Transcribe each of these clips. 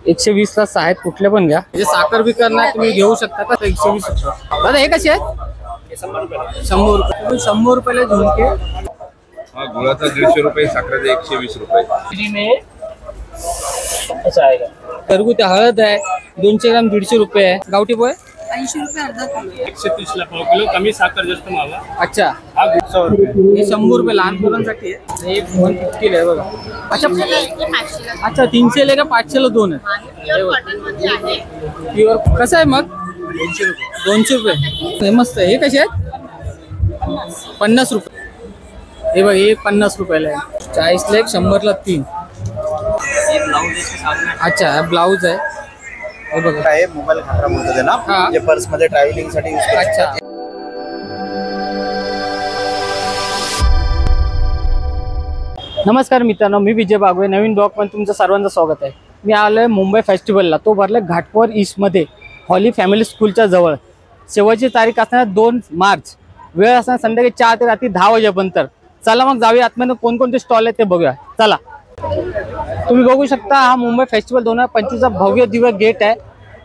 120 ला 6 आहेत, कुठले पण घ्या. म्हणजे साखर बी करणार तुम्ही घेऊ शकता का. 120 रुपये. दादा हे कसे आहेत? 100 रुपये. 100 रुपये. 100 रुपयाला झुणके. हाँ, गुळाचा 150 रुपये, साखरेचा 120 रुपये. अच्छा आहे का. घरगुती हळद आहे 200 ग्राम 150 रुपये आहे. गावठी पोहे 80 रुपये अर्धा किलो. 130 ला पाव किलो. कमी साखर जास्त मावा. अच्छा. हा 100 रुपये. हे 100 रुपये लहान पोरांसाठी आहे. एक 150 आहे बघा. अच्छा अच्छा 300 ला का 500 ला 2 आहे. प्युअर कसं आहे मग? 200 रुपये. हे मस्त आहे. हे कसे आहेत? 50 रुपये. हे बघ हे 50 रुपयाला आहे. 40 ला 1, 100 ला 3. अच्छा हा ब्लाउज आहे. हे बघा आहे मोबाईल खतरा बोलतो ते ना, जे पर्स मध्ये ट्रॅव्हलिंग साठी यूज करतात. अच्छा. नमस्कार मित्रांनो, मी विजय बागवे. नवीन ब्लॉग मध्ये तुमचं सर्वांचं स्वागत आहे. मी आलोय मुंबई फेस्टिवलला. तो भरला घाटकोपर ईस्ट मध्ये हॉली फॅमिली स्कूलच्या जवळ. शेवटची तारीख असणार 2 मार्च. वेळ असणार संध्याकाळी 4 ते रात्री 10 वाजेपर्यंत. चला मग जाऊया आतमध्ये कोणकोणते स्टॉल आहेत ते बघूया. चला. तुम्ही बघू शकता हा मुंबई फेस्टिवल 2025 चा भव्य दिव्य गेट आहे.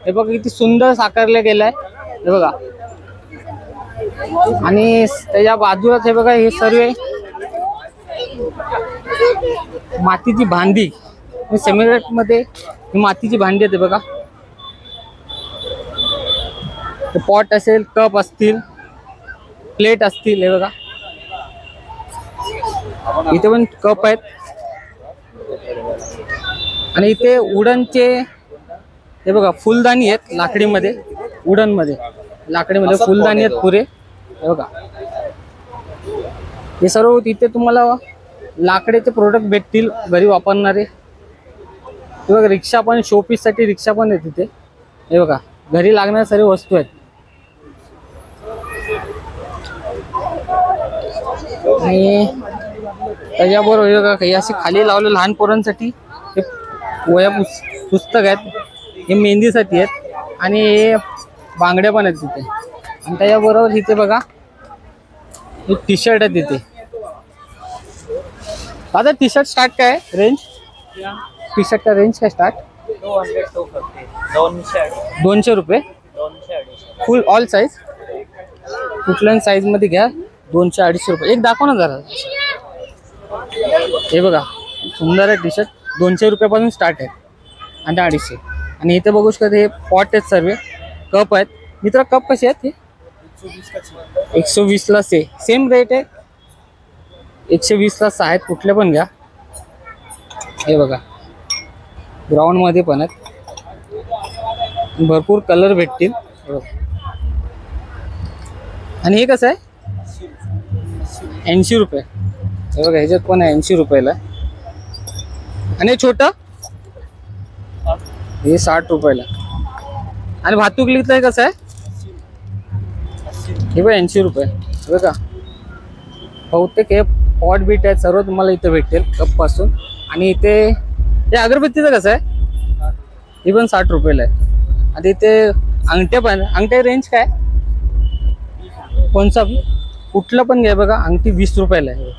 हे बघा किती सुंदर साकारले गेलाय. हे बघा आणि त्याच्या बाजूलाच हे बघा हे सर्व मातीची भांडी. सेमिरेट मध्ये मातीची भांडी आहेत. बघा पॉट असेल, कप असतील, प्लेट असतील. हे बघा इथे पण कप आहेत. आणि इथे वुडनचे हे बघा फुलदाणी आहेत. लाकडीमध्ये वुडन मध्ये लाकडीमध्ये फुलदाणी आहेत पुरे. हे बघा हे सर्व इथे तुम्हाला लाकडाचे प्रोडक्ट भेटतील घरी वापरणारे. हे बघा रिक्षा पण, शोपीस साठी रिक्षा पण आहे तिथे. हे बघा घरी लागणाऱ्या सर्व वस्तू आहेत. आणि त्याच्याबरोबर हे बघा काही असे खाली लावले लहान पोरांसाठी हे वह्या पुस्तक आहेत. हे मेहंदीसाठी आहेत. आणि हे बांगड्या पण आहेत तिथे. आणि त्याच्याबरोबर इथे बघा हे टी शर्ट आहे तिथे. आता टी शर्ट स्टार्ट काय रेंज? टी शर्ट का रेंज काय स्टार्ट? 200 रुपये. फुल ऑल साईज कुठल्याही साईज मध्ये घ्या. 200-250 रुपये. एक दाखव ना जरा. हे बघा सुंदर आहे टी शर्ट. 200 रुपयापासून स्टार्ट आहे आणि 250. आणि इथे बघू शकता हे पॉट आहेत सर्व. कप आहेत. मित्र कप कसे आहेत? हे 120 ला सेम रेट आहे. 120 ला 6 आहेत, कुठले पण घ्या. हे बघा ग्राउंड मध्ये पण आहेत. भरपूर कलर भेटतील. आणि हे कसं आहे? 80 रुपये. हे बघा ह्याच्यात पण आहे 80 रुपयाला. आणि छोटं हे 60 रुपयाला. आणि भातुकलीचं आहे कसं आहे? हे बघा 80 रुपये. बघा बहुतेक हे पॉट बीट आहेत सर्व तुम्हाला इथे भेटेल कप पासून. आणि इथे हे अगरबत्तीचं कसं आहे? हे पण 60 रुपयाला आहे. आणि इथे अंगठ्या पण. अंगठ्या रेंज काय? कोणचा कुठलं पण घ्या. बघा अंगठी 20 रुपयाला आहे.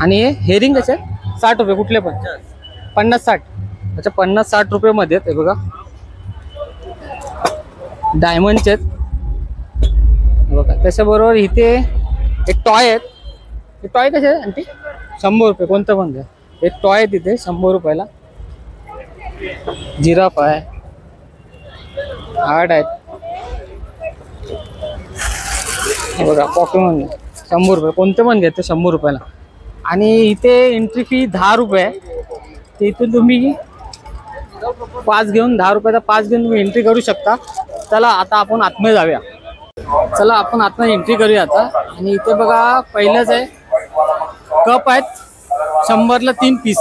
आणि हे हेरिंग कसे आहे? 60 रुपये. कुठले पण 50-60. अच्छा 50-60 रुपये मध्ये आहेत. हे बघा डायमंडचे आहेत. बघा त्याच्याबरोबर इथे एक टॉय आहेत. हे टॉय कसे आहे आंटी? 100 रुपये. कोणतं पण घ्या. एक टॉय आहे तिथे 100 रुपयाला. जिराफ आहे, हार्ड आहेत. बघा पॉकेमॉन 100 रुपये. कोणते पण घेते 100 रुपयाला. आणि इथे एंट्री फी 10 रुपये आहे. ते इथून तुम्ही पास घेऊन 10 रुपयाचा पास घेऊन तुम्ही एंट्री करू शकता. चला आता आपण आतमध्ये जाऊया. चला आपण आतमध्ये एंट्री करूया आता. आणि इथे बघा पहिलंच आहे कप आहेत 100 ला 3 पीस.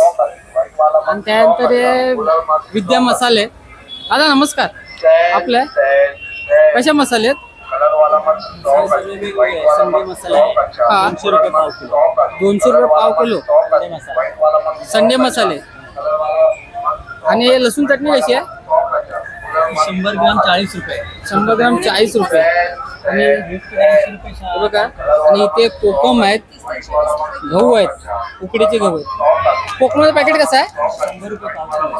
आणि त्यानंतर हे विद्या मसाले. दादा नमस्कार. आपले कशा मसाले आहेत? संडे मसाला 200 रुपये पाव किलो. 200 रुपये पाव किलो संडे मसाले. आणि लसूण चटणी कशी आहे? 100 ग्राम 40 रुपये. 100 ग्राम 40 रुपये. आणि हे बघा, आणि इथे कोकम आहेत, गहू आहेत, उकडीचे गहू आहेत. कोकमाचं पॅकेट कसं आहे?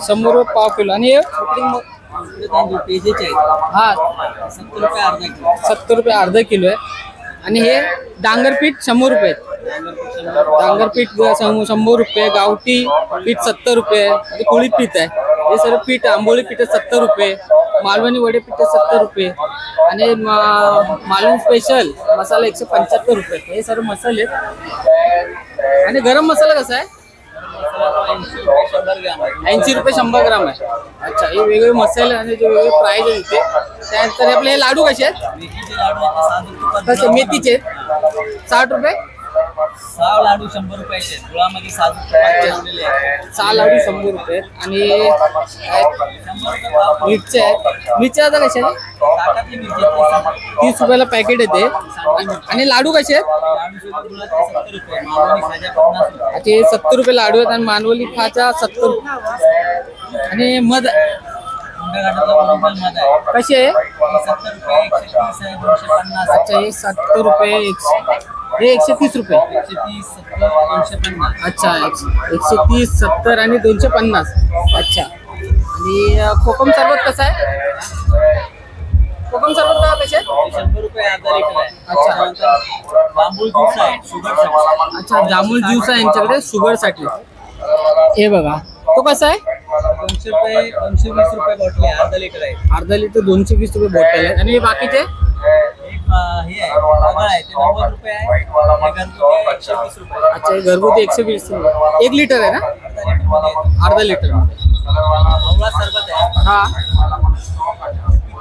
100 रुपये पाव किलो. आणि हे हा 70 रुपये अर्धा किलो आहे. आणि हे डांगरपीठ 100 रुपये आहेत. डांगरपीठ 100 रुपये, गावठी पीठ 70 रुपये, आणि कोळी पीठ आहे. हे सर्व पीठ, आंबोळी पीठ 70 रुपये, मालवणी वडे पीठ 70 रुपये, आणि मालवण स्पेशल मसाला 175 रुपये. हे सर्व मसाले आहेत. आणि गरम मसाला कसा आहे? 80 रुपये 100 ग्राम आहे. अच्छा, हे वेगवेगळे मसाले आणि जे वेगवेगळे प्राइस आहे इथे. त्यानंतर आपले हे लाडू कसे आहेत? कसे मेथीचे आहेत? 60 रुपये. 6 लाडू 100 रुपयाचे आहेत. गुळामध्ये 7 रुपये 6 लाडू 100 रुपये. आणि मिरच्या आहेत. मिरच्या आता कशा आहेत? 30 रुपयाला पॅकेट येते. आणि लाडू कसे आहेत? अच्छा, हे 70 रुपये लाडू आहेत. आणि मानवली खाचा 70 रुपये. आणि मध कशी आहे? 70 रुपये 130 आहे 250. अच्छा, हे 70 रुपये, हे 130 रुपये. 130 70 250. अच्छा, 130 70 आणि 250. अच्छा. आणि कोकम सरबत कसं आहे? कोकम सरबत का कसे? 100 रुपये अर्धा लिटर आहे. अच्छा. बांबूळ ज्यूस आहे शुगरसाठी. अच्छा, जांभूळ ज्यूस आहे यांच्याकडे शुगरसाठी. हे बघा, तो कसा आहे? 200 रुपये 220 रुपये बॉटल आहे. अर्धा लिटर आहे. अर्धा लिटर 220 रुपये बॉटल आहे. आणि हे बाकीचे? एक हे आहे आगळ आहे ते 90 रुपये आहे. हे घरगुती आहे 120 रुपये. अच्छा, हे घरगुती 120 रुपये. 1 लिटर आहे ना? अर्धा लिटर मध्ये अर्धा लिटर मध्ये. आवळा सरबत आहे. हा.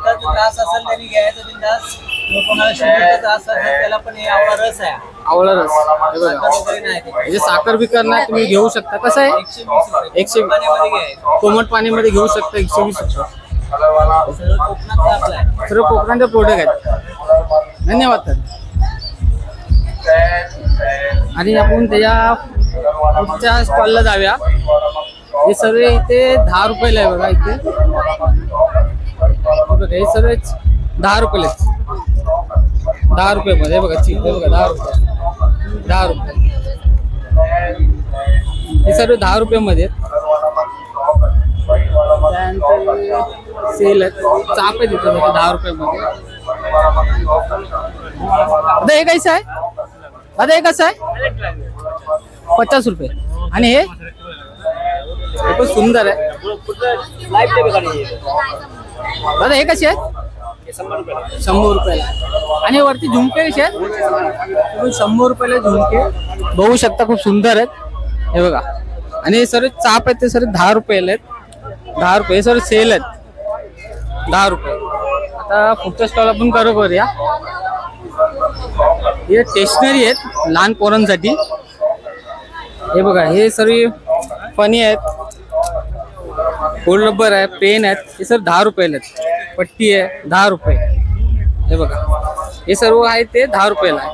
पित्ताचा त्रास असेल त्यांनी घ्यायचा बिंदास. कोणाला शुगरचा त्रास असेल त्याला पण हे आवळा रस आहे. आवळा रस. हे बघा, साखर वगैरे नाही ते. म्हणजे साखर बिकर नाही, तुम्ही घेऊ शकता. कसं आहे? 120 रुपये. 120. पाण्यामध्ये घ्यायचं. कोमट पाणीमध्ये घेऊ शकता. 120 रुपये. सगळं कोकणातलं आपलं आहे. सर्व कोकणाचे प्रोडक्ट आहेत. धन्यवाद सर. आणि आपण त्याच्या पुढच्या स्टॉलला जाऊया. हे सर्व इथे 10 रुपयाला आहे बघा. इथे बघा, हे सर्व 10 रुपयाला आहेत. 10 रुपये मध्ये बघा. चिक बघा, 10 रुपये. 10 रुपये. हे सर्व 10 रुपये मध्ये आहेत. त्यानंतर सेल आहेत. चाप आहे तिथे बघा 10 रुपये मध्ये. आता हे कसं आहे? आता हे कसं आहे? 50 रुपये. आणि हे खूप सुंदर आहे. दादा हे कसे आहेत? 100 रुपयाला. आणि वरती झुमके कसे आहेत? 100 रुपयाला झुमके बघू शकता, खूप सुंदर आहेत. हे बघा. आणि हे सर्व चाप आहेत ते सर्व 10 रुपयाला आहेत. 10 रुपये. हे सर्व सेल आहेत 10 रुपये. आता पुढच्या स्टॉल आपण करूया. हे स्टेशनरी आहेत लहान पोरांसाठी. हे बघा, हे सर्व फनी आहेत, गोल्ड रबर आहे, पेन आहेत. हे सर्व 10 रुपयाला आहेत. पट्टी आहे 10 रुपये. हे बघा, हे सर्व आहे ते 10 रुपयाला आहे.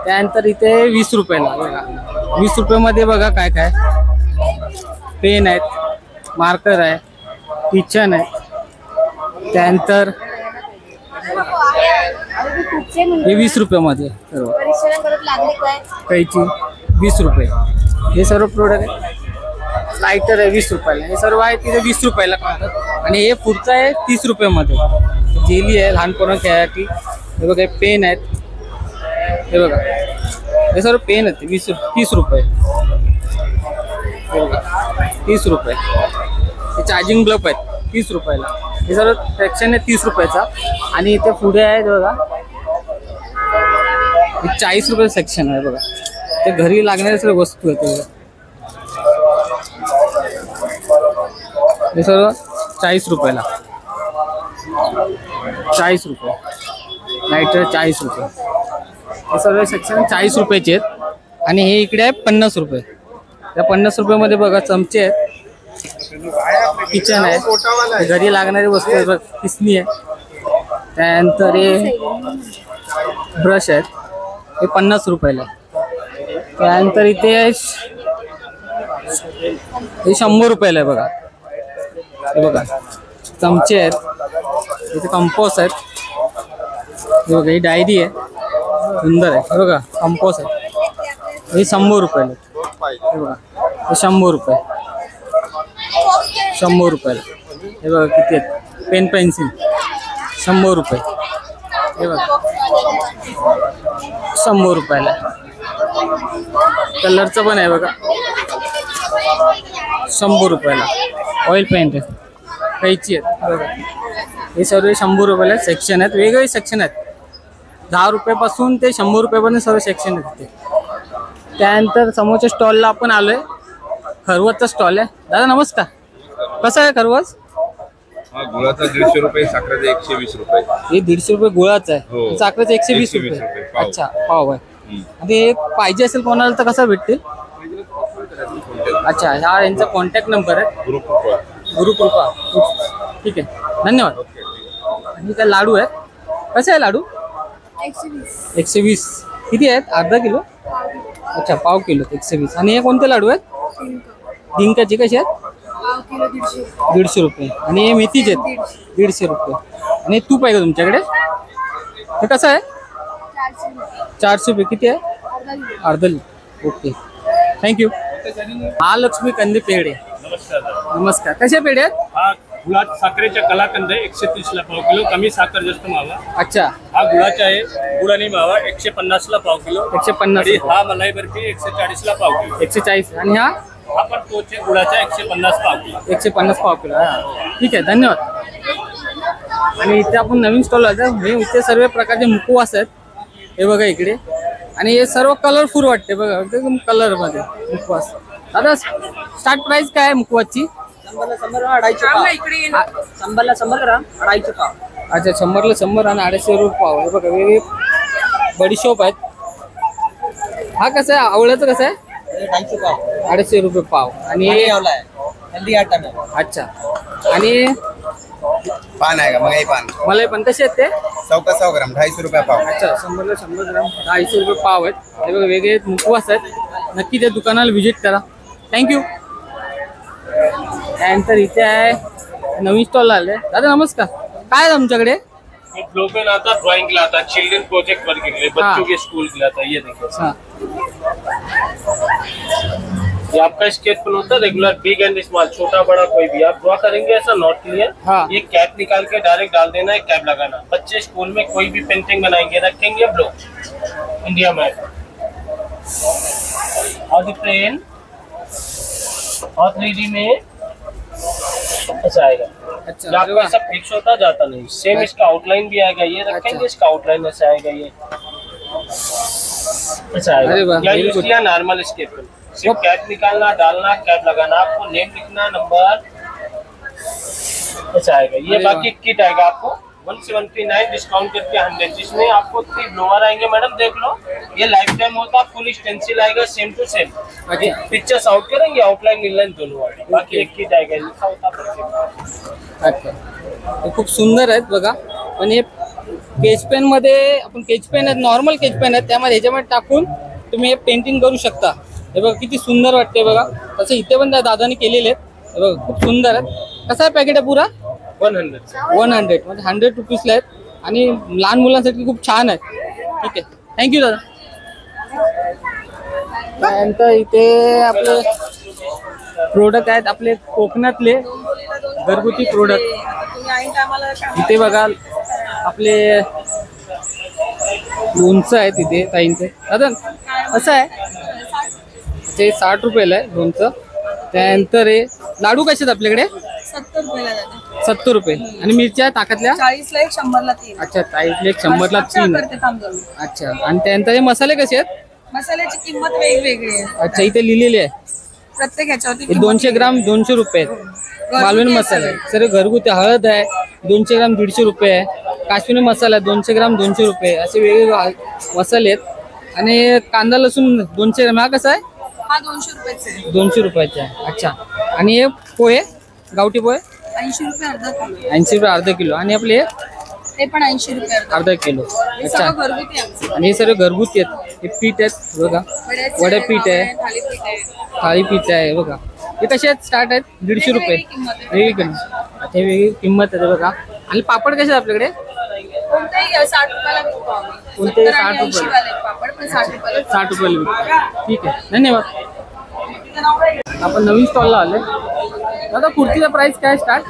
त्यानंतर इथे 20 रुपयाला बघा. 20 रुपयामध्ये बघा काय काय पेन आहेत, मार्कर आहे, किचन आहे. त्यानंतर हे 20 रुपयामध्ये सर्व. कैची 20 रुपये. हे सर्व प्रोडक्ट आहे. लायटर आहे 20 रुपयाला. हे सर्व आहे तिथे 20 रुपयाला काढतात. आणि हे पुढचं आहे 30 रुपयामध्ये. जेली आहे लहान पोरांना खेळायसाठी. हे बघा, पेन आहेत. हे बघा, हे सर्व पेन आहेत 30 रुपये. हे बघा 30 रुपये. हे चार्जिंग बल्ब आहेत 30 रुपयाला. हे सर्व सेक्शन आहे 30 रुपयाचा. आणि इथे पुढे आहे बघा 40 रुपये सेक्शन आहे बघा. ते घरी लागणाऱ्या सर्व वस्तू आहेत बघा. हे सर्व 40 रुपयाला. 40 रुपये. लायटर 40 रुपये. हे सर्व सेक्शन 40 रुपयाचे आहेत. आणि हे इकडे आहे 50 रुपये. त्या 50 रुपयामध्ये बघा चमचे आहेत, किचन आहे, घरी लागणारी वस्तू आहे बघ, किसनी आहे. त्यानंतर हे ब्रश आहेत, हे 50 रुपयाला. त्यानंतर इथे हे 100 रुपयाला आहे बघा. हे बघा चमचे आहेत, इथे कंपोस्ट आहेत. हे बघा ही डायरी आहे, सुंदर आहे. हे बघा कंपोस आहे, हे 100 रुपयाला. हे बघा हे 100 रुपये, 100 रुपयाला. हे बघा किती आहेत, पेन पेन्सिल 100 रुपये. हे बघा 100 रुपयाला. कलरचं पण आहे बघा 100 रुपयाला. ऑइल पेंट आहे, कैची आहेत बघा. हे सर्व 100 रुपयाला सेक्शन आहेत, वेगवेगळे सेक्शन आहेत. 10 रुपयापासून ते 100 रुपयापर्यंत सर्व सेक्शन आहेत तिथे. त्यानंतर समोरच्या स्टॉलला आपण आलोय, खरवसचा स्टॉल आहे. दादा नमस्कार, कसं आहे खरवस? हा गुळाचा 150 रुपये, साखरेचा 120 रुपये. हे 150 रुपये गुळाचं आहे, हो. साखरेचं 120 120 रुपये. रुपये पाव. अच्छा पाव आहे. आणि हे पाहिजे असेल कोणाला तर कसं भेटतील? अच्छा, हा यांचा कॉन्टॅक्ट नंबर आहे, गुरुकृपा. ठीक आहे, धन्यवाद. आणि काय लाडू आहे, कसे आहे लाडू? 120. किती आहेत? अर्धा किलो? अच्छा, पाव किलो 120. आणि हे कोणते लाडू आहेत? डिंकाचे कसे आहेत? 150 रुपये. आणि हे मेथीचे आहेत 150 रुपये. आणि तूप आहे का तुमच्याकडे? हे कसं आहे? 400 रुपये. किती आहे? अर्धा लिटर. Okay, thank you. महालक्ष्मी कंदी पेढे. नमस्कार, कसे पेढे आहेत? हा गुळात साखरेच्या कलाकंद आहे 130 ला पाव किलो, कमी साखर जास्त मावा. अच्छा, हा गुळाचा आहे, गुळ आणि मावा 150 ला पाव किलो. 150. आणि हा मलाई बर्फी 140 ला पाव किलो. 140. आणि हा हा पण तोच आहे, गुळाचा 150 पाव किलो. 150 पाव किलो. हा, ठीक आहे, धन्यवाद. आणि इथे आपण नवीन स्टॉल आहे, हे इथे सर्व प्रकारचे मुखवास आहेत. हे बघा इकडे. आणि हे सर्व कलरफुल वाटते बघा, एकदम कलर मध्ये मुखवास. दादा स्टार्ट प्राइस काय आहे मुखवासची? 100 250 पाव. शंभरला 100 ग्राम 250 पाव. अच्छा, 100ला 100 आणि 250 रुपये पाव. हे बघा वेगळे बडीशोप आहेत. हा कसं आहे? आवळ्याचं कसं आहे? 250 पाव. 250 रुपये पाव. आणि हेल्दी आइटम है. अच्छा, आणि पान आहे का? मग पान मलाई पण कसे आहेत ते? 100 का 100 ग्राम 250 रुपये पाव. अच्छा, 100ला 100 ग्राम 250 रुपये पाव आहेत. हे बघा वेगळे मुखवास आहेत. नक्की त्या दुकानाला व्हिजिट करा. थँक्यू. त्यानंतर इथे आहे नवीन स्टॉल आले. दादा नमस्कार, काय आहे आमच्याकडे? ये ब्लो पेन आता, ड्राइंग के लिए आता, चिल्ड्रन प्रोजेक्ट वर्क के लिए, बच्चों के स्कूल के लिए आता है. ये देखिए, हाँ, ये आपका स्केच पेन होता है रेगुलर, बिग एंड स्मॉल, छोटा बड़ा कोई भी आप ड्रॉ करेंगे ऐसा नॉट क्लियर. हाँ. ये कैप निकाल के डायरेक्ट डाल देना है, कैप लगाना. बच्चे स्कूल में कोई भी पेंटिंग बनाएंगे, रखेंगे ब्लो इंडिया में. और द पेन और 3D में ऐसा आएगा. अच्छा, जो आपका सब फिक्स होता जाता नहीं. सेम इसका आउटलाइन भी आएगा, ये रखेंगे इसका आउटलाइन ऐसा आएगा. ये ऐसा अरे वाह, आएगा. या very यूज good. किया नॉर्मल स्केप पेन, सिर्फ कैप निकालना, डालना, कैप लगाना, आपको नेम लिखना, नंबर ऐसा आएगा. ये अरे वाह. बाकी किट आएगा आपको 179 डिस्काउंट करके 100, जिसमें आपको 3 ब्लोअर आएंगे. मैडम देख लो, ये लाइफ टाइम होता, फुल स्टेंसिल आएगा same to same. Pictures out करेंगे, आउटलाइन इनलाइन दोनों आएगा. बाकी एक किट आएगा, लिखा होता प्रत्येक. अच्छा. हे खूप सुंदर आहेत बघा. पण हे केच पेन मध्ये आपण केच पेन आहेत, नॉर्मल केच पेन आहेत, त्यामध्ये ह्याच्यामध्ये टाकून तुम्ही हे पेंटिंग करू शकता. हे बघा किती सुंदर वाटते बघा. तसं इथे पण त्या दादाने केलेले आहेत. हे बघा खूप सुंदर आहेत. कसा आहे पॅकेट आहे पुरा? 100 म्हणजे 100 रुपीजला आहेत. आणि लहान मुलांसाठी खूप छान आहे. ठीक आहे, थँक्यू दादा. त्यानंतर इथे आपले प्रोडक्ट आहेत, आपले कोकणातले घरगुती प्रोडक्ट. इथे बघा आपले लोणचं आहे तिथे ताईंचे. दादा कसं आहे? ते 60 रुपयाला आहे लोणचं. त्यानंतर हे लाडू कसे आहेत आपल्याकडे? 70 रुपयाला जाते. 70 रुपये. आणि मिरच्या ताकातल्या? 40ला 1, 100ला 3. अच्छा, ताईतले 100ला 3. अच्छा, आणि त्यानंतर हे मसाले कसे आहेत? मसाल्याची किंमत वेगवेगळी आहे. अच्छा, इथे लिहिलेले आहे. प्रत्येक ह्याच्यावरती हे 200 ग्राम 200 रुपये आहेत. मालवणी मसाला आहे सर, घरगुती हळद आहे 200 ग्राम 150 रुपये आहे. काश्मीरी मसाला 200 ग्राम 200 रुपये. असे वेगवेगळे मसाले आहेत. आणि कांदा लसूण 200 ग्राम. हा कसा आहे? हा 200 रुपयाचा आहे. 200 रुपयाचा आहे. अच्छा, आणि हे पोहे गावठी पोहे 80 रुपये अर्धा किलो. 80 रुपये अर्धा किलो. आणि आपले ते पण 80 रुपये अर्धा किलो. हे अच्छा, सगळं घरगुती आहे आमचं. आणि हे सर्व घरगुती आहेत. हे पीठ आहेत बघा, वड्याचं वड्यापीठ आहे, थालीपीठ आहे. थाळीपीठ आहे बघा. हे कसे आहेत? स्टार्ट आहेत 150 रुपये. किंमत आहे. वेगळी किंमत. अच्छा, वेगळी किंमत आहे बघा. आणि पापड कसे आहेत आपल्याकडे? कोणताही कोणतेही 60 रुपयाला विकतो आम्ही. कोणतेही 70 आणि 60 80 वाले पापड पण 60 रुपयाला. 60 रुपयाला विकतो. ठीक आहे, धन्यवाद. आपण नवीन स्टॉलला आले. दादा कुर्तीचा प्राइस काय स्टार्ट?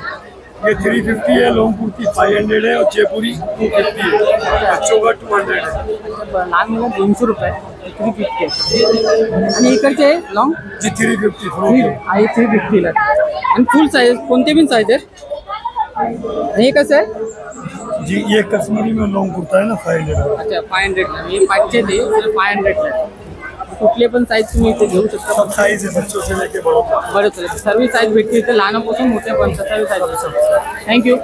ये 350 है, लॉन्ग कुर्ती 500 है और जयपुरी 250 है, बच्चों का 200 है। लहान मुलं 200 रुपये 350 आणि इकडचे लॉंग जी 350 फ्रॉक है। आहे 350 ला. आणि फुल साईज कोणते पण साईज आहे. आणि हे कसं आहे? जी ये कश्मीरी में लॉन्ग कुर्ता है ना 500 है। अच्छा 500 ला. हे 500 ते 500 ला. कुठले पण साईज तुम्ही इथे घेऊ शकता. सब साइज है, बच्चों से लेके बड़ों तक। बरं चालेल. सर्व साईज भेटते इथे लहानापासून मोठ्यापर्यंत सर्व साईज भेटतो. थँक्यू.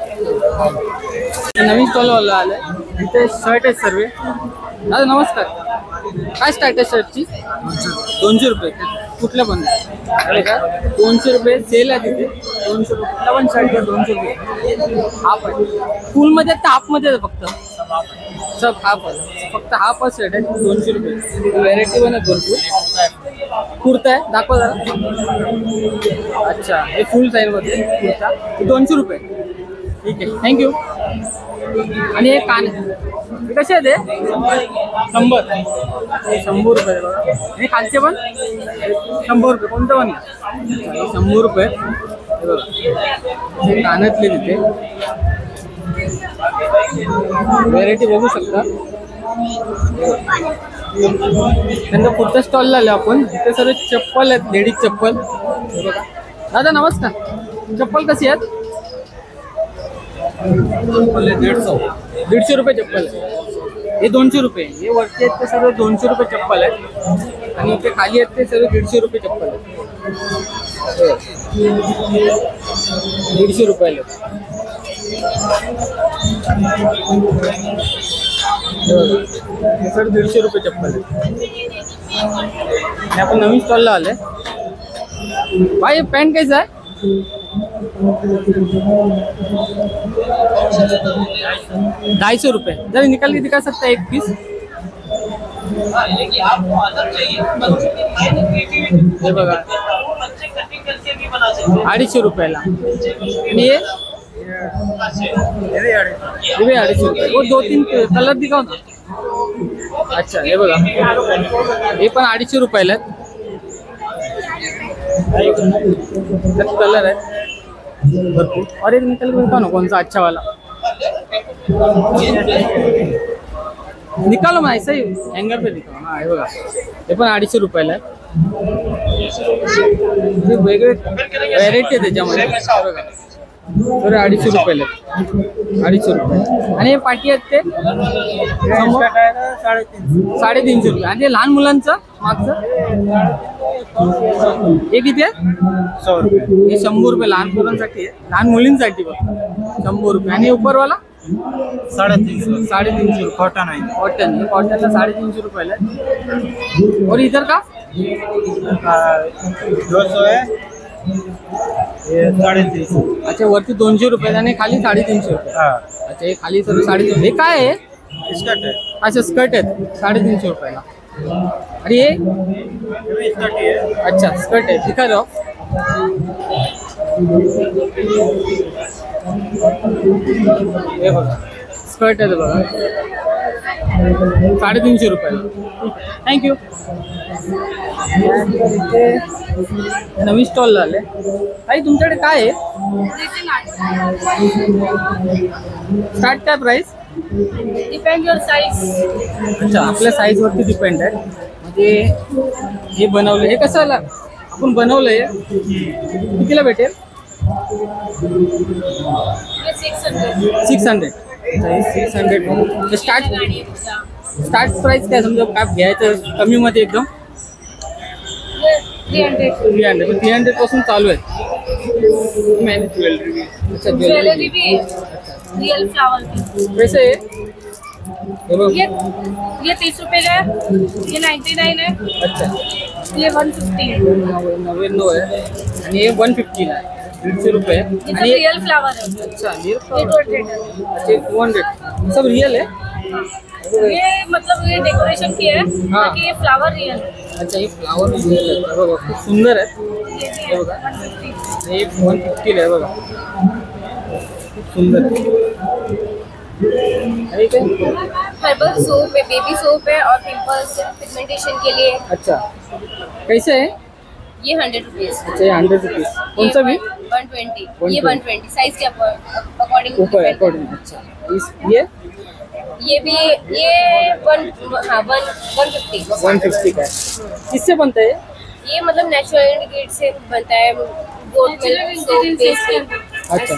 नवीन स्टॉलवाला आलं इथे शर्ट आहेत सर्व. दादा नमस्कार. काय स्टार्ट आहे शर्टची? 200 रुपये. कुठलं पण अरे का 200 रुपये सेल आहे तिथे. 200 रुपये कुठला पण शर्ट आहे 200 रुपये. हाफ आहे फुलमध्ये तर हाफमध्ये आहे फक्त. सब हाफ आहे फक्त हाफ शर्ट आहे 200 रुपये. व्हेरायटी पण आहे भरपूर. कुर्ता आहे दाखवा जरा. अच्छा हे फुल साईजमध्ये कुर्ता 200 रुपये. ठीक आहे थँक्यू. आणि हे कान हे कसे आहे ते 100 हे 100 रुपये बघा. हे खालचे पण 100 रुपये कोणतं पण हे 100 रुपये. हे बघा हे कानातले तिथे व्हेरायटी बघू शकता. नंतर पुढच्या स्टॉलला आलो आपण. इथे सर्व चप्पल आहेत लेडीज चप्पल. हे बघा. दादा नमस्कार. चप्पल कशी आहेत? 150 रुपये चप्पल आहे. हे 200 रुपये. हे वरती आहेत ते सर्व 200 रुपये चप्पल आहेत. आणि इथे खाली आहेत ते सर्व 150 रुपये चप्पल आहेत. 150 रुपयाला. हे सर 150 रुपये चप्पल आहे. आणि आपण नवीन स्टॉलला आले. भाई पॅन्ट कैसा आहे? 250 रुपये. जरा निकाल के दिखा सकता है एक पीस? हे बघा 250 रुपयाला. आणि हे 250 रुपये. वो 2-3 कलर दिखाओ ना. अच्छा हे बघा हे पण 250 रुपयाला आहेत. कलर है भरपूर. और एक निकल के दिखाओ ना कौन सा अच्छा वाला. निकालो ना ऐसा ही हँगर पे दिखाओ ना. हे बघा हे पण 250 रुपयाला आहे. वेगळे व्हरायटी आहे त्याच्यामध्ये. बघा तर 250 रुपयाला आहेत. 250 रुपये. आणि हे पाटी आहेत ते 350 रुपये. आणि ते लहान मुलांचं मागचं हे किती आहे? 100 रुपये. हे 100 रुपये लहान मुलांसाठी आहे. लहान मुलींसाठी बघ 100 रुपये. आणि उपरवाला 350 कॉटन है। कॉटन. कॉटनला 350 रुपयाला आहे. और इधर का 200 है, ये 350। अच्छा वरती 200 रुपये आणि खाली 350 रुपये. हाँ, अच्छा हे खाली सर्व 350. हे काय आहे? स्कर्ट है। अच्छा स्कर्ट आहेत 350 रुपयाला. आणि हे स्कर्ट है। अच्छा स्कर्ट आहे. दिखा रहा हे बघा स्कर्ट आहे बघा 350 रुपयाला. थँक्यू. नवीन स्टॉल आले. ताई तुमच्याकडे काय आहे? स्टार्ट काय प्राइस? Depend your size. अच्छा आपल्या साईजवरती डिपेंड आहे. म्हणजे हे बनवलं हे कसं आपण बनवलं आहे कितीला भेटेल? 600. 600. स्टार्ट प्राइस काय समजा काय घ्यायचं कमीमध्ये एकदम? 300. पण 300 पासून चालू आहे. अच्छा ज्वेलरी भी रियल फ्लावर की. कैसे आहे? हे बघ ये 30 रुपये का है, ये 99 है, अच्छा ये 150 है. 99 आहे आणि हे 150 आहे. 150 रुपये. ये सब आणि रियल फ्लावर है. अच्छा ये 200 है. अच्छा 200 सब रियल है. ये मतलब ये डेकोरेशन की है हाँ. बाकी ये फ्लावर रियल है. अच्छा हे फ्लावर रियल आहे बघा खूप सुंदर आहे. ये भी हे है बघा 150. हे 150 आहे बघा खूप सुंदर. आणि ते हर्बल सोप है, बेबी सोप है और पिंपल्स पिगमेंटेशन के लिए। अच्छा कैसे है? ये 100 रुपीज। अच्छा ये 100 रुपीज। कौन सा भी? 120। ये 120 साइज के अकॉर्डिंग। ऊपर अकॉर्डिंग। अच्छा ये भी ये 150। 150 का है। किससे बनता है? ये मतलब नेचुरल इंग्रेडिएंट से बनता है, गोट मिल्क सोप बेस से। अच्छा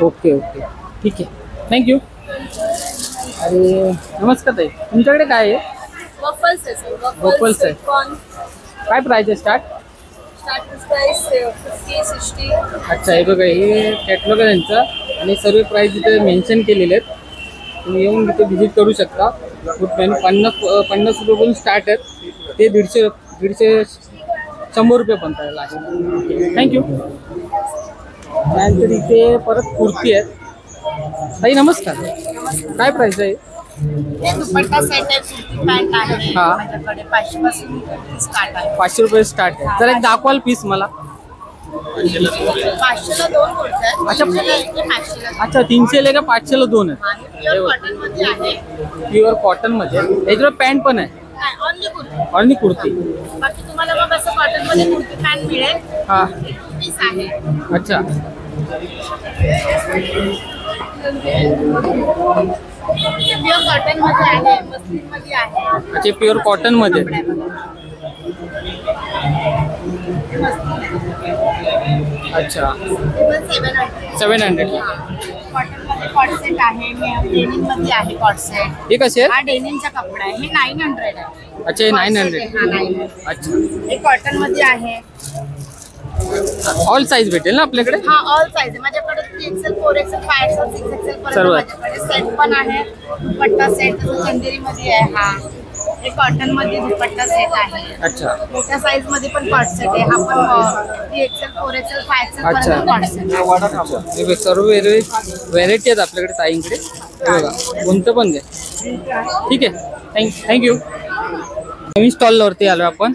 ओके ओके ठीक आहे थँक्यू। अरे नमस्कार ताई, तुमच्याकडे काय आहे? वफल्स है सर, Waffles है। कॉर्न काय प्राइस आहे स्टार्ट? प्राइस 50 60। अच्छा हे बघा हे कॅटलॉग आहे त्यांचं आणि सर्व प्राइस इथे मेन्शन केलेले आहेत. तुम्ही येऊन इथे व्हिजिट करू शकता. फूड मेनू 50 रुपयापासून स्टार्ट आहेत ते 150 100 रुपयेपर्यंत आहे लास्ट. थँक्यू. त्यानंतर इथे परत कुर्ती आहेत. ताई नमस्कार, काय प्राइस आहे? हे दुपट्टा सेट आहे, कुर्ती पॅन्ट आहे हा. माझ्याकडे 500 पासून स्टार्ट आहे. 500 रुपये स्टार्ट आहे. जर एक दाखवाल पीस मला. 500ला 2 कुर्त्या आहेत. अच्छा. 300ला एक आहे, 500ला अच्छा 300 का 500ला 2 आहेत. प्युअर कॉटन मध्ये आहे. प्युअर कॉटन मध्ये याच्यावर पॅन्ट पण आहे ऑनली कुर्ती. आणि कुर्ती. बाकी तुम्हाला मग असं कॉटन मध्ये कुर्ती पॅन्ट मिळेल. हा 2 पीस आहे. अच्छा प्युअर कॉटन मध्ये आहे, मस्लिन मध्ये आहे. अच्छा प्युअर कॉटन मध्ये. अच्छा 700. कॉटन मध्ये कॉट सेट आहे, डेनिम मध्ये आहे कॉट सेट. हे कसे हा आहे? डेनिमचा कपडा आहे. हे 900 आहे. अच्छा हे 900. हा 900. अच्छा हे कॉटन मध्ये आहे. ऑल साईज भेटेल ना आपल्याकडे? हा ऑल साइज आहे माझ्याकडे. 3XL 4XL 5XL 6XL पर्यंत सर्व. माझ्याकडे सेट पण आहे. दुपट्टा सेट चंदेरी मध्ये आहे. हा हे कॉटन मध्ये दुपट्टा सेट आहे. अच्छा मोठ्या साईज मध्ये पण कॉट सेट आहे. हा पण 3XL 4XL 5XL अच्छा. पर्यंत कॉट सेट आहे. हे बघ, सर्व व्हेरायटी आहेत आपल्याकडे ताईंकडे. हे बघा कोणतं पण घ्या. ठीक आहे थँक्यू. नवीन स्टॉलवरती आलो आपण.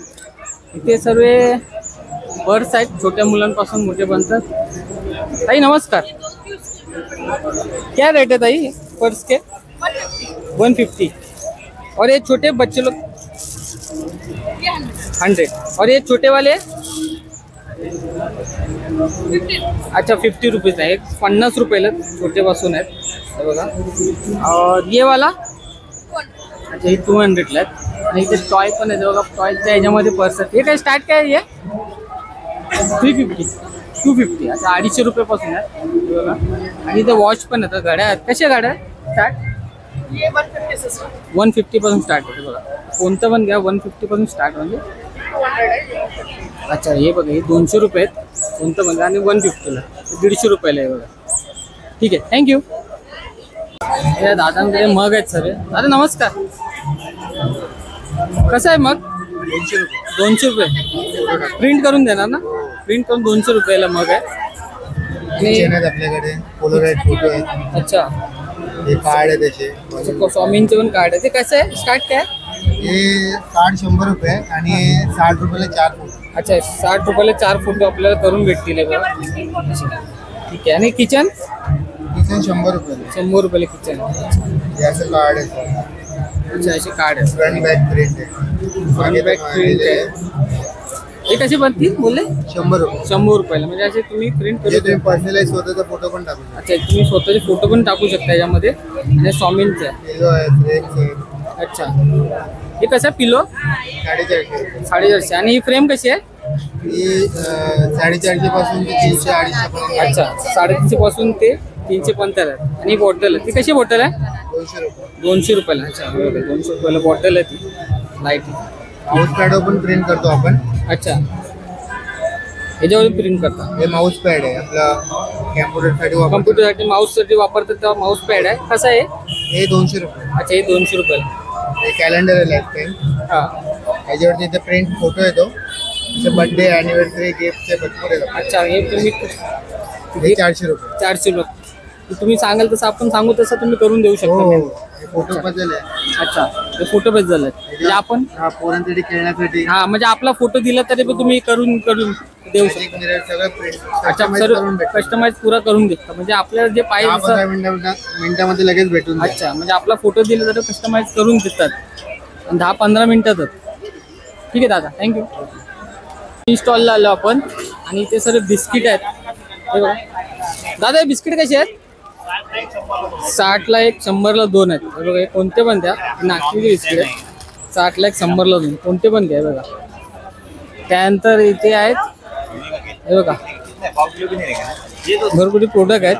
इथे सर्व पर्स आहेत, छोट्या मुलांपासून मोठे बनतात. ताई नमस्कार, क्या रेट है ताई पर्स के? 150. और ये छोटे बच्चे लोग 100. और ये छोटे वाले अच्छा 50 रुपीज आहे. 50 रुपयाला छोटे पासून आहेत हे बघा. और ये वाला अच्छा हे 200ला आहेत. आणि इथे टॉय पण आहे बघा. टॉयच्या ह्याच्यामध्ये पर्स आहेत. हे काय स्टार्ट काय आहे? 350 250. अच्छा 250 रुपयापासून आहे हे बघा. आणि इथे वॉच पण आहेत, गाड्या आहेत. कशा गाड्या स्टार्ट? 150 पासून स्टार्ट होते बघा. कोणतं पण घ्या 150 पासून स्टार्ट म्हणजे. अच्छा हे बघा हे 200 रुपये आहेत कोणतं पण. आणि 150ला 150 रुपयाला आहे बघा. ठीक आहे थँक्यू. या दादांकडे मग आहेत सर. दादा नमस्कार, कसं आहे मग? 200 रुपये. प्रिंट करून देणार ना? प्रिंट करून 200 रुपयाला मग आहे. आणि आपल्याकडे पोलोराइड फोटो आहेत. अच्छा हे कार्ड आहे त्याचे. स्वामींचे पण कार्ड आहे. ते कसं आहे स्टार्ट काय? हे कार्ड 100 रुपये आणि 60 रुपयाला 4 फोटो. अच्छा 60 रुपयाला 4 फोटो आपल्याला करून भेटतील बघा. ठीक आहे. आणि किचन? किचन 100 रुपयाला. 100 रुपयाला किचन. हे असं कार्ड आहे. अच्छा असे कार्ड आहे. फ्रंट बॅक प्रिंट आहे. फ्रंट बॅक प्रिंट आहे. हे कसे बनतील बोलले? 100 रुपये. 100 रुपयाला. म्हणजे असे तुम्ही प्रिंट हे करू तुम्ही पर्सनलाइज स्वतःचा फोटो पण टाकू शकता. अच्छा तुम्ही स्वतःचे फोटो पण टाकू शकता याच्यामध्ये. आणि स्वामींचं आहे. पिलो आहे. अच्छा हे कसं पिलो? 450 रुपये. 450. आणि ही फ्रेम कशी आहे? ही 450 पासून ते 300 250 पर्यंत. अच्छा 350 पासून ते 350 आहे. आणि ही बॉटल आहे ती कशी बॉटल आहे? 200 रुपये. 200 रुपयाला. अच्छा 200 रुपयाला बॉटल आहे ती लाईट. माऊस पॅडवर पण प्रिंट करतो आपण. अच्छा ह्याच्यावर प्रिंट करता. हे माऊस पॅड आहे आपला कॅम्प्युटरसाठी वापरतो. कम्प्युटरसाठी माऊससाठी वापरतात तेव्हा माऊस पॅड आहे. कसं आहे? हे 200 रुपये. अच्छा हे 200 रुपयाला. हे कॅलेंडर आहे लाईफ टाईम. हां याच्यावरती इथे प्रिंट फोटो येतो. जसं बर्थडे ॲनिव्हर्सरी गिफ्टचे भरपूर येतात. अच्छा हे तुम्ही हे 400 रुपये. 400 रुपये तुम्ही सांगाल तसं आपण सांगू तसं तुम्ही करून देऊ शकता. हो. फोटो पजल आहे. अच्छा, ते फोटो बेस झाले म्हणजे आपण हा पोरांसाठी खेळण्यासाठी हा म्हणजे आपला फोटो दिला तरी पण तुम्ही करून देऊ Magic शकता. mirror सगळं अच्छा, customize सर्व करून भेटतं. कस्टमाइज पुरा करून देता म्हणजे आपल्याला जे पाहिजे 10-15 तसं- मिनिटामध्ये लगेच भेटून जाईल. अच्छा, म्हणजे आपला फोटो दिला तर कस्टमाइज करून देतात 10-15 मिनिटातच. ठीक आहे दादा, थँक्यू. स्टॉलला आलो आपण आणि इथे सर्व बिस्किट आहेत. हे बघा दादा, हे बिस्किट कसे आहेत? 60ला 1, 100ला 2 आहेत. हे बघा, हे कोणते पण द्या, नागपूरचे बिस्किट आहेत. 60ला 1, 100ला 2, कोणते पण घ्या. बघा त्यानंतर इथे आहेत हे बघा भरपूर प्रोडक्ट आहेत.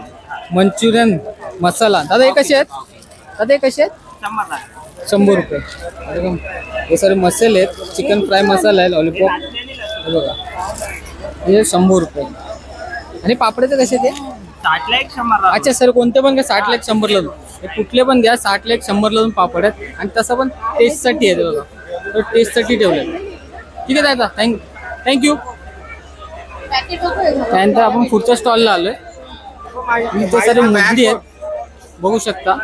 मंचुरियन मसाला. दादा हे कसे आहेत? दादा हे कसे आहेत? 100 रुपये. हे सारे मसाले आहेत. चिकन फ्राय मसाला आहे, लॉलीपॉप. हे बघा हे 100 रुपये. आणि पापड्याचं कसे ते? 60ला 1, 100ला. अच्छा सर, कोणते पण घ्या 60ला 1, 100ला 2. हे कुठले पण घ्या 60ला 1, 100ला 2 पापड आहेत. आणि तसं पण टेस्टसाठी आहे बघा, तर टेस्टसाठी ठेवलं. ठीक आहे दादा, थँक्यू. त्यानंतर आपण पुढच्या स्टॉलला आलोय. इथे सारे मुगडी आहेत, बघू शकता.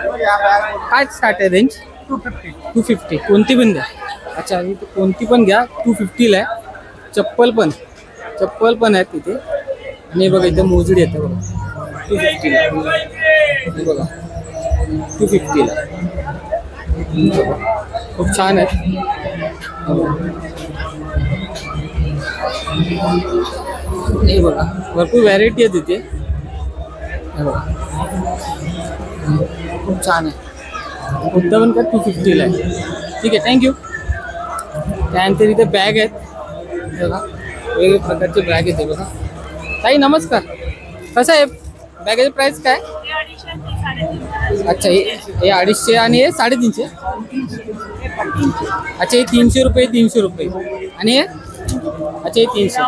काय स्टार्ट आहे रेंज? 250. कोणती पण द्या. अच्छा, इथे कोणती पण घ्या 250ला आहे. चप्पल पण आहेत तिथे. आणि बघा इथे मोजडी येते बघा 250ला. बघा 250ला खूप छान आहेत. हे बघा भरपूर व्हरायटी आहे तिथे. हे बघा खूप छान आहे. कोणतं पण का 250ला आहे. ठीक आहे, थँक्यू. त्यानंतर इथे बॅग आहेत बघा, वेगवेगळ्या प्रकारचे बॅग आहेत. बघा ताई नमस्कार, कसं आहे बॅगेची प्राइस काय? अच्छा, हे 250 आणि हे 350. अच्छा, हे 300 रुपये, 300 रुपये. आणि हे अच्छा हे 300,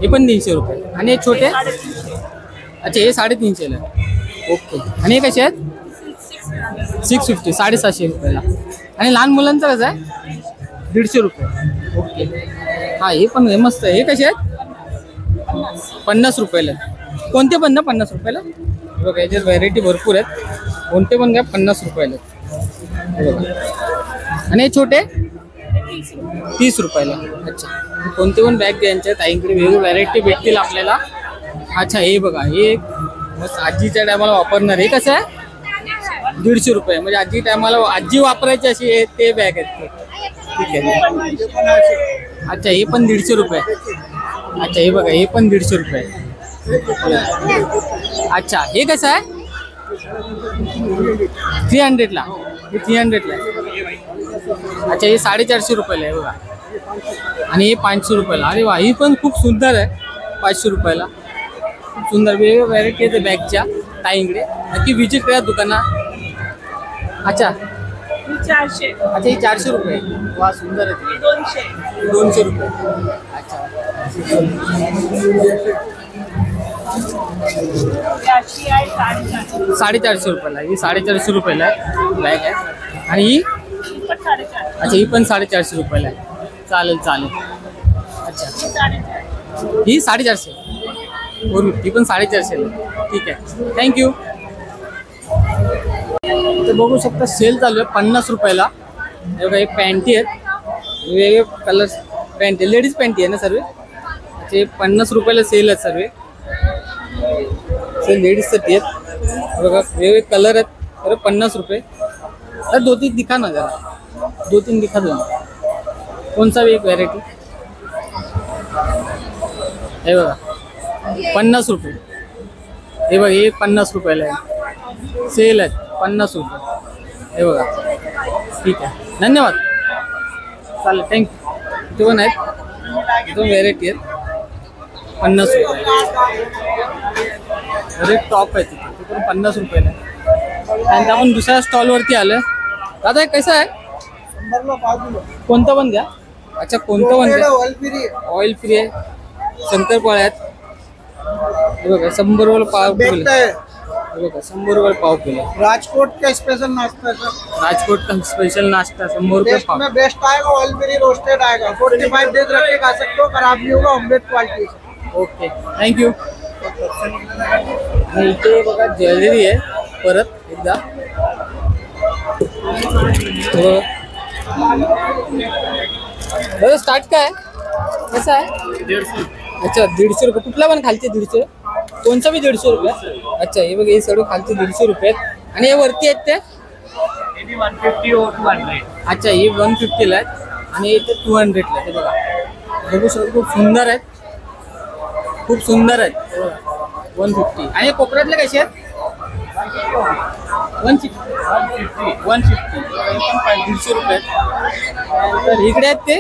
हे पण 300 रुपये. आणि हे छोटे? अच्छा, हे 350ला आहे. ओके. आणि हे कसे आहेत? 650, 750 रुपयाला. आणि लहान मुलांचं कसं आहे? 150 रुपये. ओके. हा, हे पण हे मस्त आहे. हे कसे आहेत? 50 रुपयाला. कोणते पण ना 50 रुपयाला. बघा याच्यात व्हरायटी भरपूर आहेत. कोणते पण घ्या 50 रुपयाला. आणि हे छोटे 30 रुपयाला. अच्छा, कोणते पण बॅग घ्यायचे आहेत. आईकडे वेगवेगळी व्हरायटी भेटतील आपल्याला. अच्छा, हे बघा हे मस्त आजीच्या टायमाला वापरणार. हे कसं आहे? 150 रुपये. म्हणजे आजी टायमाला आजी वापरायची अशी हे ते बॅग आहेत. ठीक आहे. अच्छा, हे पण 150 रुपये. अच्छा, हे बघा हे पण 150 रुपये. अच्छा, हे कसं आहे? 300ला. हे 300ला आहे. अच्छा, हे 450 रुपयाला आहे बघा. आणि हे 500 रुपयाला. अरे वा, ही पण खूप सुंदर आहे. 500 रुपयाला. खूप सुंदर वेगवेगळ्या व्हरायटी आहेत बॅगच्या. ताईंकडे नक्की विजिट करा दुकानात. अच्छा 400. अच्छा, ही 400 रुपये. वा, सुंदर आहे. 200. 200 रुपये. अच्छा, 450 रुपयाला. ही 450 रुपयाला आहे बॅग आहे. आणि ही अच्छा, ही पण 450 रुपयाला आहे. चालेल. अच्छा, ही 450. बरोबर, ही पण 450ला. ठीक आहे, थँक्यू. तर बघू शकता सेल चालू आहे 50 रुपयाला. हे बघा, एक पॅन्टी आहेत वेगवेगळे कलर्स. पॅन्ट लेडीज पॅन्टी आहे ना सर्व. ते 50 रुपयाला सेल आहेत सर्व. सेल लेडीजसाठी आहेत बघा. वेगवेगळे कलर आहेत तर 50 रुपये. तर 2-3 दिखा ना जरा. 2-3 दिखा दो. कौन सा भी एक व्हरायटी. हे बघा 50 रुपये. हे बघा हे 50 रुपयाला आहे. सेल आहेत 50 रुपये. हे बघा. ठीक आहे, धन्यवाद. चालेल, थँक्यू. इथे पण आहेत 2 व्हेरायटी आहेत 50 रुपये. एक टॉप आहे तिथे, ते पण 50 रुपयाला आहे. आणि आपण दुसऱ्या स्टॉलवरती आलं. दादा हे कसं आहे? कोणतं पण घ्या. अच्छा, कोणतं पण घ्या. ऑइल फ्री आहे. शंकरपाळ्या आहेत. हे बघा 100 रुपये पाव किलो. हे बघा 100 रुपये पाव किलो. राजकोट का स्पेशल नाश्ता है सर. राजकोट का स्पेशल नाश्ता 100 रुपये पाव. में बेस्ट आएगा, ऑयल फ्री रोस्टेड आएगा. 45 डेज रख के खा सकते हो, खराब नहीं होगा. Omelette quality. Okay, thank you. आणि इथे बघा ज्वेलरी आहे परत एकदा. दादा स्टार्ट काय कसं आहे? 150. अच्छा 150 रुपये. कुठला पण खालचे 150? कोणचा बी 150 रुपये? अच्छा हे बघ हे सर्व खालचे 150 रुपये आहेत. आणि हे वरती आहेत ते 150 और 200. अच्छा हे 150 ला आहेत आणि हे 200 ला आहेत. बघा बघू शकतो खूप सुंदर आहेत, खूप सुंदर आहेत. 150. आणि कोपऱ्यातले कसे आहेत? 150. 150 रुपये. तर इकडे आहेत ते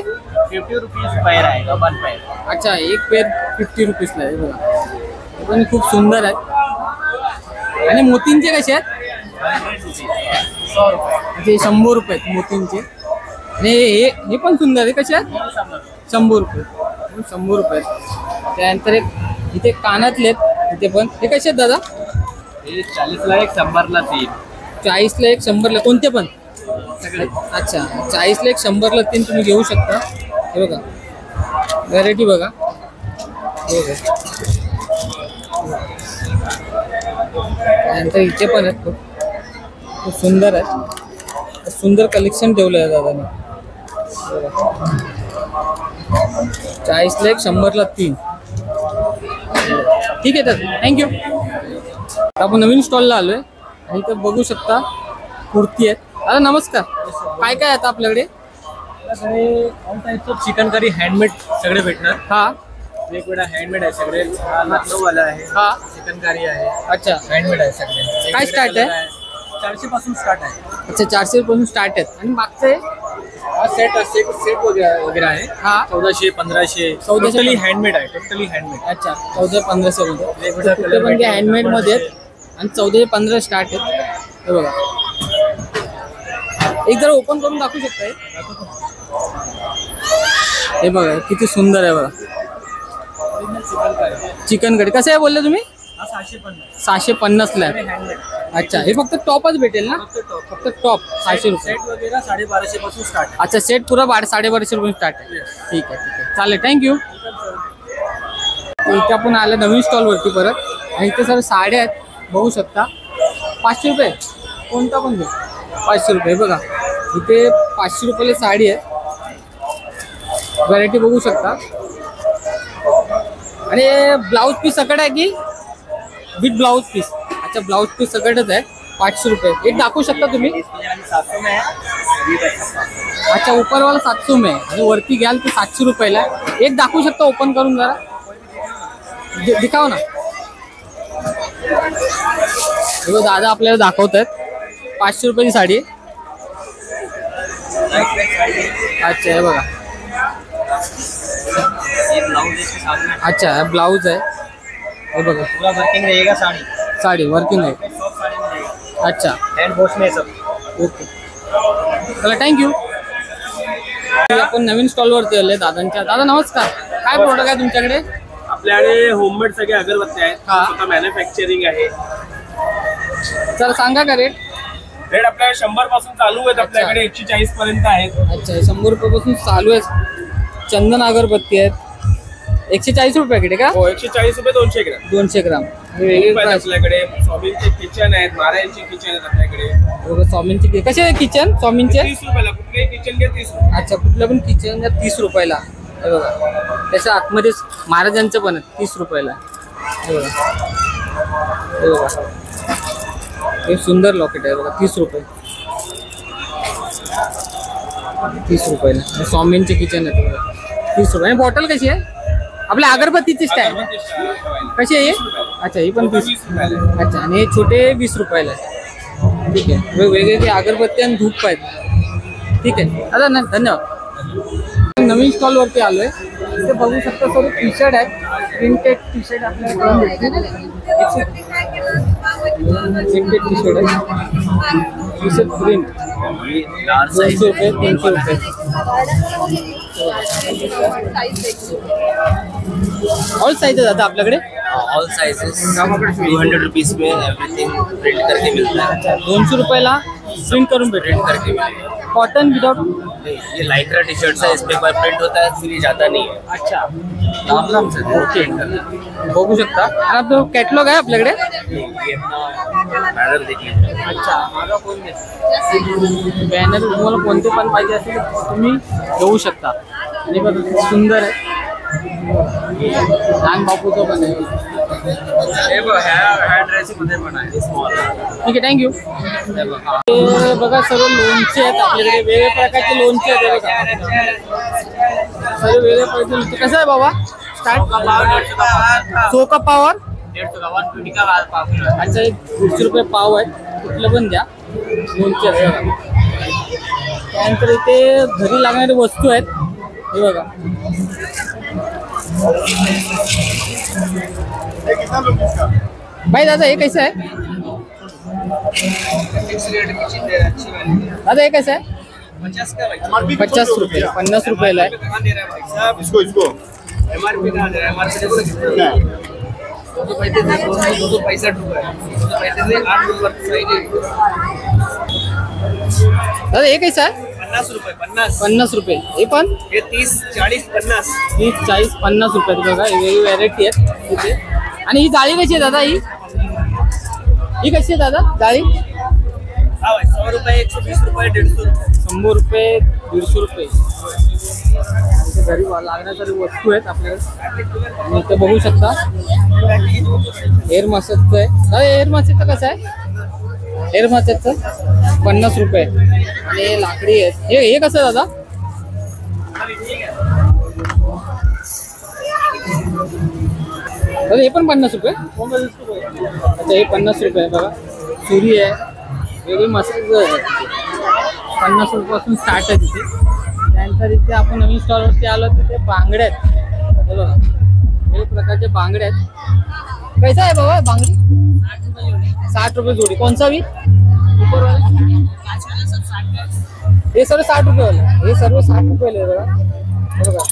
50 रुपीज पैर आएगा 1 पैर. अच्छा एक पेर 50 रुपीजला आहे. बघा हे पण खूप सुंदर आहेत. आणि मोतींचे कसे आहेत? 100 रुपये. म्हणजे 100 रुपये आहेत मोतींचे. आणि हे पण सुंदर आहे. कसे आहेत? 100 रुपये. 100 रुपये. त्यानंतर एक इथे कानातले आहेत इथे पण. हे कसे आहेत दादा? हे 40 ला एक 100 ला 3. 40 ला एक 100 ला कोणते पण? अच्छा 40 ला एक 100 ला 3 तुम्ही घेऊ शकता. हे बघा व्हरायटी बघा. हे बघा त्यानंतर इथे पण आहेत खूप सुंदर आहे. सुंदर कलेक्शन ठेवलं आहे दादाने. 40 ला एक 100 ला 3. ठीक आहे तर थँक्यू. आपण नवीन स्टॉलला आलोय आणि इथं बघू शकता कुर्ती आहेत. दादा नमस्कार. काय काय आहेत आपल्याकडे? All types of chicken curry handmade सगळे भेटणार. हा वेगवेगळा हँडमेड आहे सगळे. हा लखनऊवाला आहे. हा चिकन करी आहे. अच्छा हँडमेड आहे सगळे. काय स्टार्ट आहे? 400 पासून स्टार्ट आहे. अच्छा 400 पासून स्टार्ट आहेत. आणि मागचे हा सेट वगैरे आहे. हा 1400 1500. 1400. टोटली हँडमेड आहे. Totally handmade. अच्छा 1400-1500 मध्ये वेगवेगळ्या कुठले पण ते हँडमेड मध्ये आहेत. आणि 1400-1500 स्टार्ट आहेत. हे बघा एक जरा ओपन करून दाखवू शकता? हे बघा किती सुंदर आहे बघा. चिकन करी कसं आहे बोलले तुम्ही? 650 ला आहे. अच्छा हे फक्त टॉपच भेटेल ना? फक्त टॉप 600 रुपये. सेट वगैरे 1250 पासून स्टार्ट आहे. अच्छा सेट पुरा 1250 रुपये स्टार्ट आहे. ठीक आहे चालेल थँक्यू. इथे आपण आलं नवीन स्टॉलवरती परत. आणि इथे सर्व साड्या आहेत बघू शकता. 500 रुपये कोणता पण घे. 500 रुपये. बघा इथे 500 रुपयाला साडी आहे. व्हरायटी बघू शकता. आणि ब्लाऊज पीस सकट आहे की विथ ब्लाऊज पीस? अच्छा ब्लाऊज पीस सकटच आहे. 500 रुपये. एक दाखवू शकता तुम्ही? 700 में है. अच्छा उपरवाला 700 में आणि वरती घ्याल तर 700 रुपयाला. एक दाखवू शकता ओपन करून जरा दिखाव ना. दादा आपल्याला दाखवत आहेत 500 रुपयाची साडी. अच्छा हे बघा. अच्छा ब्लाऊज आहे. हे बघा पूरा वर्किंग रहेगा साड़ी. साडी वर्किंग आहे. अच्छा हैंड वॉश में सब. ओके चला थँक्यू. आपण नवीन स्टॉलवरती आले दादांच्या. दादा नमस्कार. काय प्रोडक्ट आहे तुमच्याकडे? आपल्याकडे होममेड सगळे अगरबत्त्या आहेत. हा. स्वतः मॅन्युफॅक्चरिंग आहे. चला सांगा का रेट? रेट आपल्याकडे 100 पासून चालू आहेत. आपल्याकडे 140 पर्यंत आहेत. अच्छा 100 रुपयापासून चालू आहे. चंदन अगरबत्ती आहेत 140 रुपयाकडे का? हो 140 रुपये 200 ग्राम. 200 ग्राम. खूप आहेत आपल्याकडे. स्वामींचे किचन आहेत. महाराजांचे किचन आहेत आपल्याकडे. स्वामींचे कसे आहे किचन? स्वामींचे 30 रुपयाला. कुठलेही किचन घ्या 30 रुपये. अच्छा कुठलं पण किचन घ्या 30 रुपयाला. हे बघा त्याच्या आतमध्येच महाराजांचं पण आहे 30 रुपयाला. हे बघा हे बघा हे सुंदर लॉकेट आहे बघा 30 रुपये. 30 रुपयाला स्वामींचे किचन आहे बघा 30 रुपये. आणि बॉटल कशी आहे? आपल्या अगरबत्तीची स्टँड कशी आहे? अच्छा ही पण 30. अच्छा आणि हे छोटे 20 रुपयाला आहे. ठीक आहे वेगवेगळे अगरबत्ती आणि धूप आहेत. ठीक आहे दादा ना धन्यवाद. नवीन स्टॉलवरती आलोय. इथे बघू शकता सर्व टी शर्ट आहेत. प्रिंटेड टी शर्ट आपल्याला प्रिंटेड टी शर्ट आहे. टी शर्ट प्रिंट 200 रुपये 300 रुपये. ऑल साइज है दादा आपल्याकडे? ऑल साइजेस 200 रुपीज में एवरीथिंग प्रिंट करके मिलता है. 200 रुपयाला प्रिंट करून भेटेल. प्रिंट करके मिलेगा. Cotton without? ये लाइक्रा टी शर्ट है. इस पे प्रिंट होता है फिर ये जाता नहीं है. अच्छा नाम से ओके बघू शकता. आणि आपलं कॅटलॉग आहे आपल्याकडे? बॅनर देखील. अच्छा, माझा फोन दे. बॅनर तुम्हाला कोणते पण पाहिजे असेल तर तुम्ही घेऊ शकता. आणि बघा सुंदर आहे, लहान बापूचं पण आहे. हे बघ, ह्या ड्रेसमध्ये पण आहे स्मॉल. ठीक आहे, थँक्यू. हे बघा सर्व लोणचे आहेत आपल्याकडे, वेगवेगळ्या प्रकारचे लोणचे आहेत. हे बघा सर्व वेगवेगळ्या प्रकारचे लोणचे. कसं आहे बाबा स्टार्ट? चोका पावर 120 का पाव किलो. अच्छा, 150 रुपये पाव आहेत. कुठलं पण द्या, लोणचे आहेत बघा. त्यानंतर इथे घरी लागणारे वस्तू आहेत. हे बघा भाई दादा हे कैसे आहे? दादा हे कैसे आहे? 50 का भाई. 50 रुपये, 50 रुपयाला आहे. कहाँ दे रहा है भाई साहब? इसको इसको MRP कहाँ दे रहा है? MRP देखो कितना है. 265 रुपये. 8 रुपये सही नहीं. दादा हे कैसे आहे? 50 रुपये. 50. 50 रुपये. हे पण हे 30, 40, 50. 30, 40, 50 रुपयात बघा. वेगवेगळी व्हरायटी आहेत इथे. आणि ही जाळी कशी आहे दादा? ही कशी आहे दादा जाळी? हाँ भाई 100 रुपये, 120 रुपये, 150 रुपये. 100 रुपये, 150 रुपये. इथे घरी लागण्यासाठी वस्तू आहेत आपल्याकडे. आणि इथे बघू शकता हेअर मसाजचं आहे. दादा हेअर मसाजचं कसं आहे? हेअर मसाजचं 50 रुपये. आणि हे लाकडी आहेत. हे कसं आहे दादा? दादा हे पण 50 रुपये. अच्छा, हे 50 रुपये आहे बघा. सुरी आहे, वेगळी मसाज आहे. 50 रुपयापासून स्टार्ट आहे तिथे. त्यानंतर इथे आपण नवीन स्टॉलवरती आलो, तिथे बांगड्या आहेत. हे बघा वेगवेगळ्या प्रकारचे बांगड्या आहेत. कैसा आहे बाबा बांगडी? 60 रुपये जोडी. कोणचा बी? हे सर्व 60 रुपये. हे सर्व 60 रुपये आहे बघा. हे बघा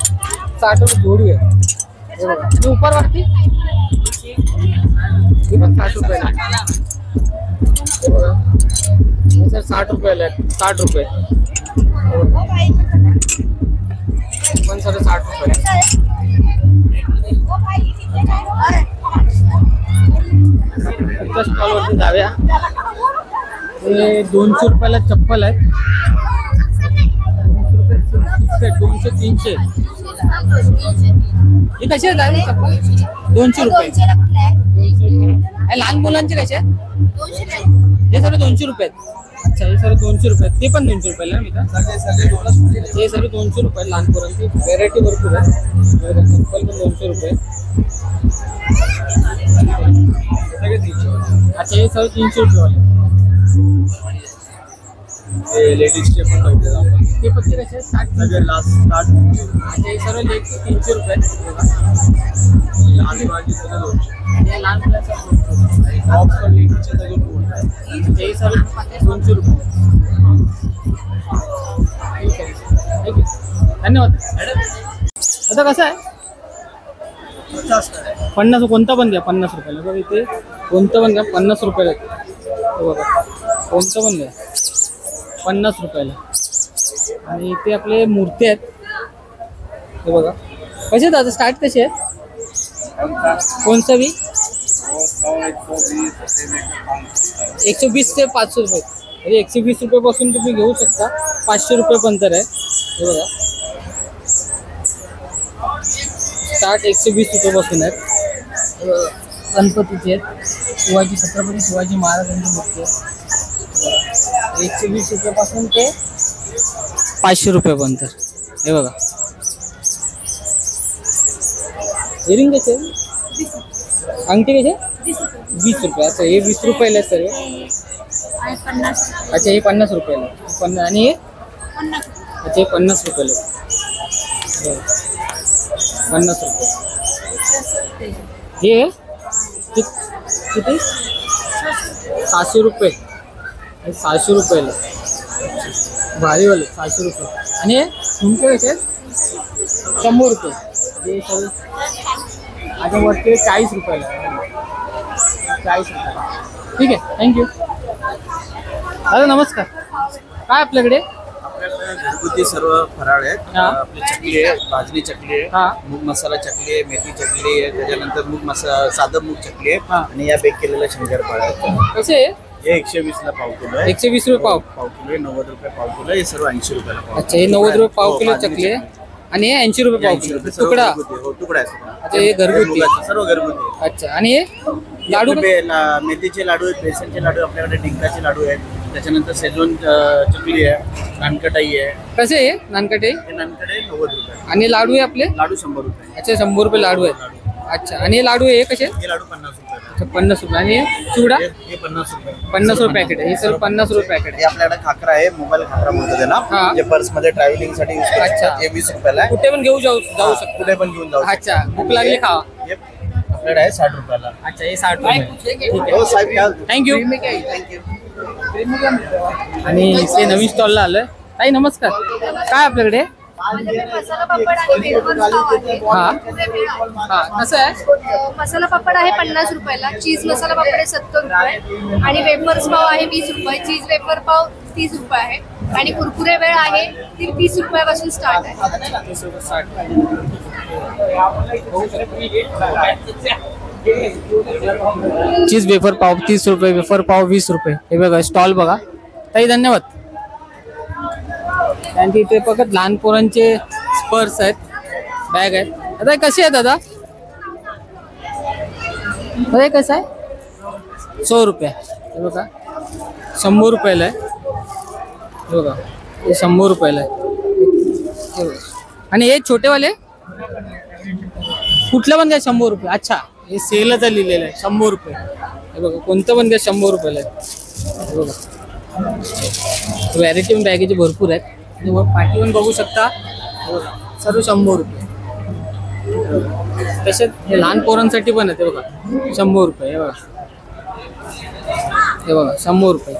60 रुपये जोडी आहे. हे बघा आणि उपरवरती हे पण 60 रुपये. हे बघा हे सर 60 रुपयाला आहे. 60 रुपये पण सर 60 रुपये. स्टॉलवरती जाऊया. हे 200 रुपयाला चप्पल आहे. 200, 300. ही कशी आहे चप्पल? 200 रुपये. लहान मुलांचे कसे आहे? हे सर्व 200 रुपये. अच्छा, हे सर्व 200 रुपये. ते पण 200 रुपयाला मी का? हे सर्व 200 रुपये. लहान पोरांची व्हेरायटी भरपूर आहे. चप्पल पण 200 रुपये. अच्छा, हे सर्व 300 रुपये. लेडीजचे पण नव्हते आपण. ते पत्ते कसे 60 लास्ट स्टार्ट. अच्छा, हे सर्व लेडीजचे 300 रुपये. लहान मुलांची सगळं 200. आणि लहान मुलांचा 200 रुपये. टॉप्स पण लेडीजचे सगळं 200. हे सर्व 200 रुपये. ठीक आहे, थँक्यू, धन्यवाद. आता कसं आहे? 50. कोणता पण द्या 50 रुपयाला. बघा इथे कोणतं पण द्या 50 रुपयाला. बघा कोणतं पण द्या 50 रुपयाला. आणि इथे आपले मूर्ती आहेत. हे बघा कसे दादा स्टार्ट कसे आहेत? कोणतं बी 120 ते 500 रुपये. म्हणजे 120 रुपयापासून तुम्ही घेऊ शकता. 500 रुपये तर आहे. हे बघा स्टार्ट 120 रुपयापासून आहेत. गणपतीचे आहेत. शिवाजी, छत्रपती शिवाजी महाराजांची मूर्ती आहे. 120 रुपयापासून ते 500 रुपयापर्यंत. हे बघा इयरिंग कसे? अंगठी कसे? 20 रुपये. अच्छा, हे 20 रुपयाला आहे सर्व. अच्छा, हे 50 रुपयाला. आणि हे अच्छा, हे 50 रुपयाला. 50 रुपये. हे किती? 600 रुपये. 600 रुपयाला भारीवाले 600 रुपये. आणि हे तुमचे कसे? 100 रुपये. हे सर्व आता वरती 40 रुपयाला. 40 रुपये. ठीक आहे, थँक्यू. दादा नमस्कार. काय आपल्याकडे? घरगुती सर्व फराळ आहेत. हा. आपली चकली आहे, भाजणी चकली आहे, हा. मूग मसाला चकली आहे, मेथी चकली आहे, त्याच्यानंतर साधं मूग चकली आहे हा. आणि या बेक केलेल्या शंकरपाळ्या आहेत. कसे आहे? हे 120 ला पाव किलो आहे. 120 रुपये पाव. पाव किलो आहे, 90 रुपये पाव किलो आहे. हे सर्व 80 रुपयाला पाव. अच्छा, हे 90 रुपये पाव हो, किलो भाजणी चकली आहे आणि हे 80 रुपये पाव 80 किलो रुपये सर्व तुकडा. घरगुती. हो, तुकडा आहे सगळा. अच्छा, हे घरगुती. मुगाचे सर्व घरगुती आहे. अच्छा, आणि हे लाडू मेथीचे लाडू आहेत, बेसनचे लाडू, आपल्याकडे डिंकाचे लाडू आहेत, त्याच्यानंतर सेजवान चकली आहे, नानकटाई आहे. कसे आहे नानकटे? हे नानकडे 90 रुपये. आणि लाडू आहे आपले? लाडू 100 रुपये. अच्छा, 100 रुपये लाडू आहेत. अच्छा, आणि हे लाडू आहे हे कसे? हे लाडू 50 रुपये. अच्छा, 50 रुपये. आणि हे चिवडा? हे 50 रुपये. 50 रुपये पॅकेट आहे. हे सर्व 50 रुपये पॅकेट हे आपल्याकडे खाकरा आहे, मोबाईल खाकरा म्हणतो त्याला, हा. जे पर्स मध्ये ट्रॅव्हलिंग साठी यूज अच्छा. करतात. हे 20 रुपयाला आहे. कुठे पण जाऊ शकतो. कुठे पण घेऊन जाऊ शकतो. अच्छा, भूक लागली खावा. हे आपल्याकडे आहे 60 रुपयाला. अच्छा, हे 60 रुपये. ठीक आहे, हो साहेब, घ्या. थँक्यू. थँक्यू. आणि इथे नवीन स्टॉलला आलोय. ताई नमस्कार, काय आपल्याकडे? मसाला पापड आणि वेफर्स पाव आहे. हा. कुरकुरे भेळ आहे. हा, कसं आहे? मसाला पापड आहे 50 रुपयाला, चीज मसाला पापड आहे 70 रुपये आणि वेफर्स पाव आहे 20 रुपये, चीज वेफर पाव 30 रुपये आहे आणि कुरकुरे वेळ आहे ती 30 रुपयापासून स्टार्ट आहे. चीज वेफर पाव 30 रुपये, वेफर पाव 20 रुपये. हे बघा स्टॉल बघा. ताई धन्यवाद. आणि इथे बघत लहान पोरांचे स्पर्स आहेत, बॅग आहेत. दादा कसे आहे दादा? हे कसं आहे? 100 रुपये. हे बघा 100 रुपयाला आहे. हे बघा हे 100 रुपयाला आहे. हे बघा. आणि हे छोटेवाले कुठलं पण घ्या 100 रुपये. अच्छा, हे सेलच लिहिलेलं आहे 100 रुपये. हे बघा कोणतं पण घ्या 100 रुपयाला आहे. हे बघा व्हॅरायटी पण बॅगेचे भरपूर आहेत. आणि वर पाठी पण बघू शकता. हे बघा सर्व 100 रुपये. तसेच हे लहान पोरांसाठी पण आहे. ते बघा 100 रुपये. हे बघा, हे बघा 100 रुपये.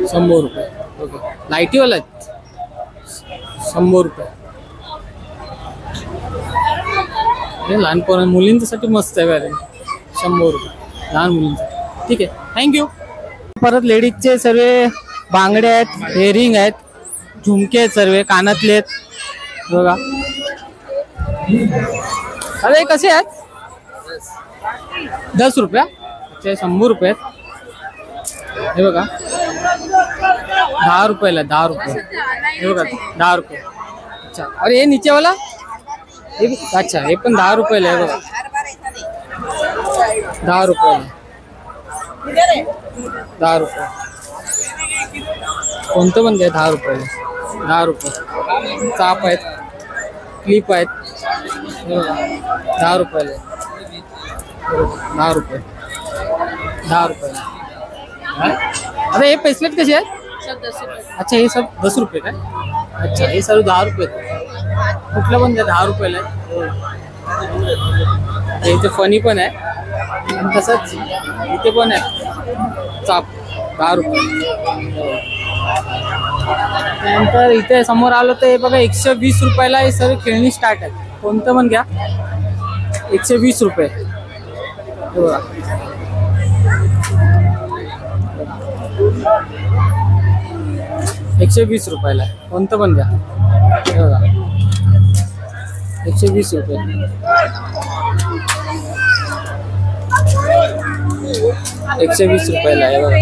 100 रुपये. बघा लाईटीवाला आहेत 100 रुपये. हे लहान पोरां मुलींसाठी मस्त आहे व्हॅरायटी. 100 रुपये लहान मुलींसाठी. ठीक आहे, थँक्यू. परत लेडीजचे सर्व बांगडे आहेत, हेअरिंग आहेत, झुमके आहेत, सर्व कानातले आहेत. बघा अरे कसे आहेत? 10 रुपया. अच्छा 100 रुपये आहेत. हे बघा 10 रुपयाला 10 रुपये. हे बघा 10 रुपये. अच्छा, अरे हे नीचेवाला हे अच्छा हे पण 10 रुपयाला आहे. बघा 10 रुपयाला. 10 रुपये. कोणतं पण घ्या 10 रुपयाला. 10 रुपये. चाप आहेत, क्लिप आहेत. 10 रुपयाला. 10 रुपये. 10 रुपयाला. अरे हे पेसलेट कसे आहेत? अच्छा हे सब 10 रुपये काय? अच्छा हे सर्व 10 रुपये. कुठलं पण द्या 10 रुपयाला आहे. इथे फनी पण आहे आणि तसंच इथे पण आहे चाप 10 रुपये. त्यानंतर इथे समोर आलो तर हे बघा 120 रुपयाला हे सर्व खेळणी स्टार्ट आहेत. कोणतं पण घ्या 120 रुपये. हे बघा 120 रुपयाला आहे. कोणतं पण घ्या. हे बघा 120 रुपये. 120 रुपयाला आहे. बघा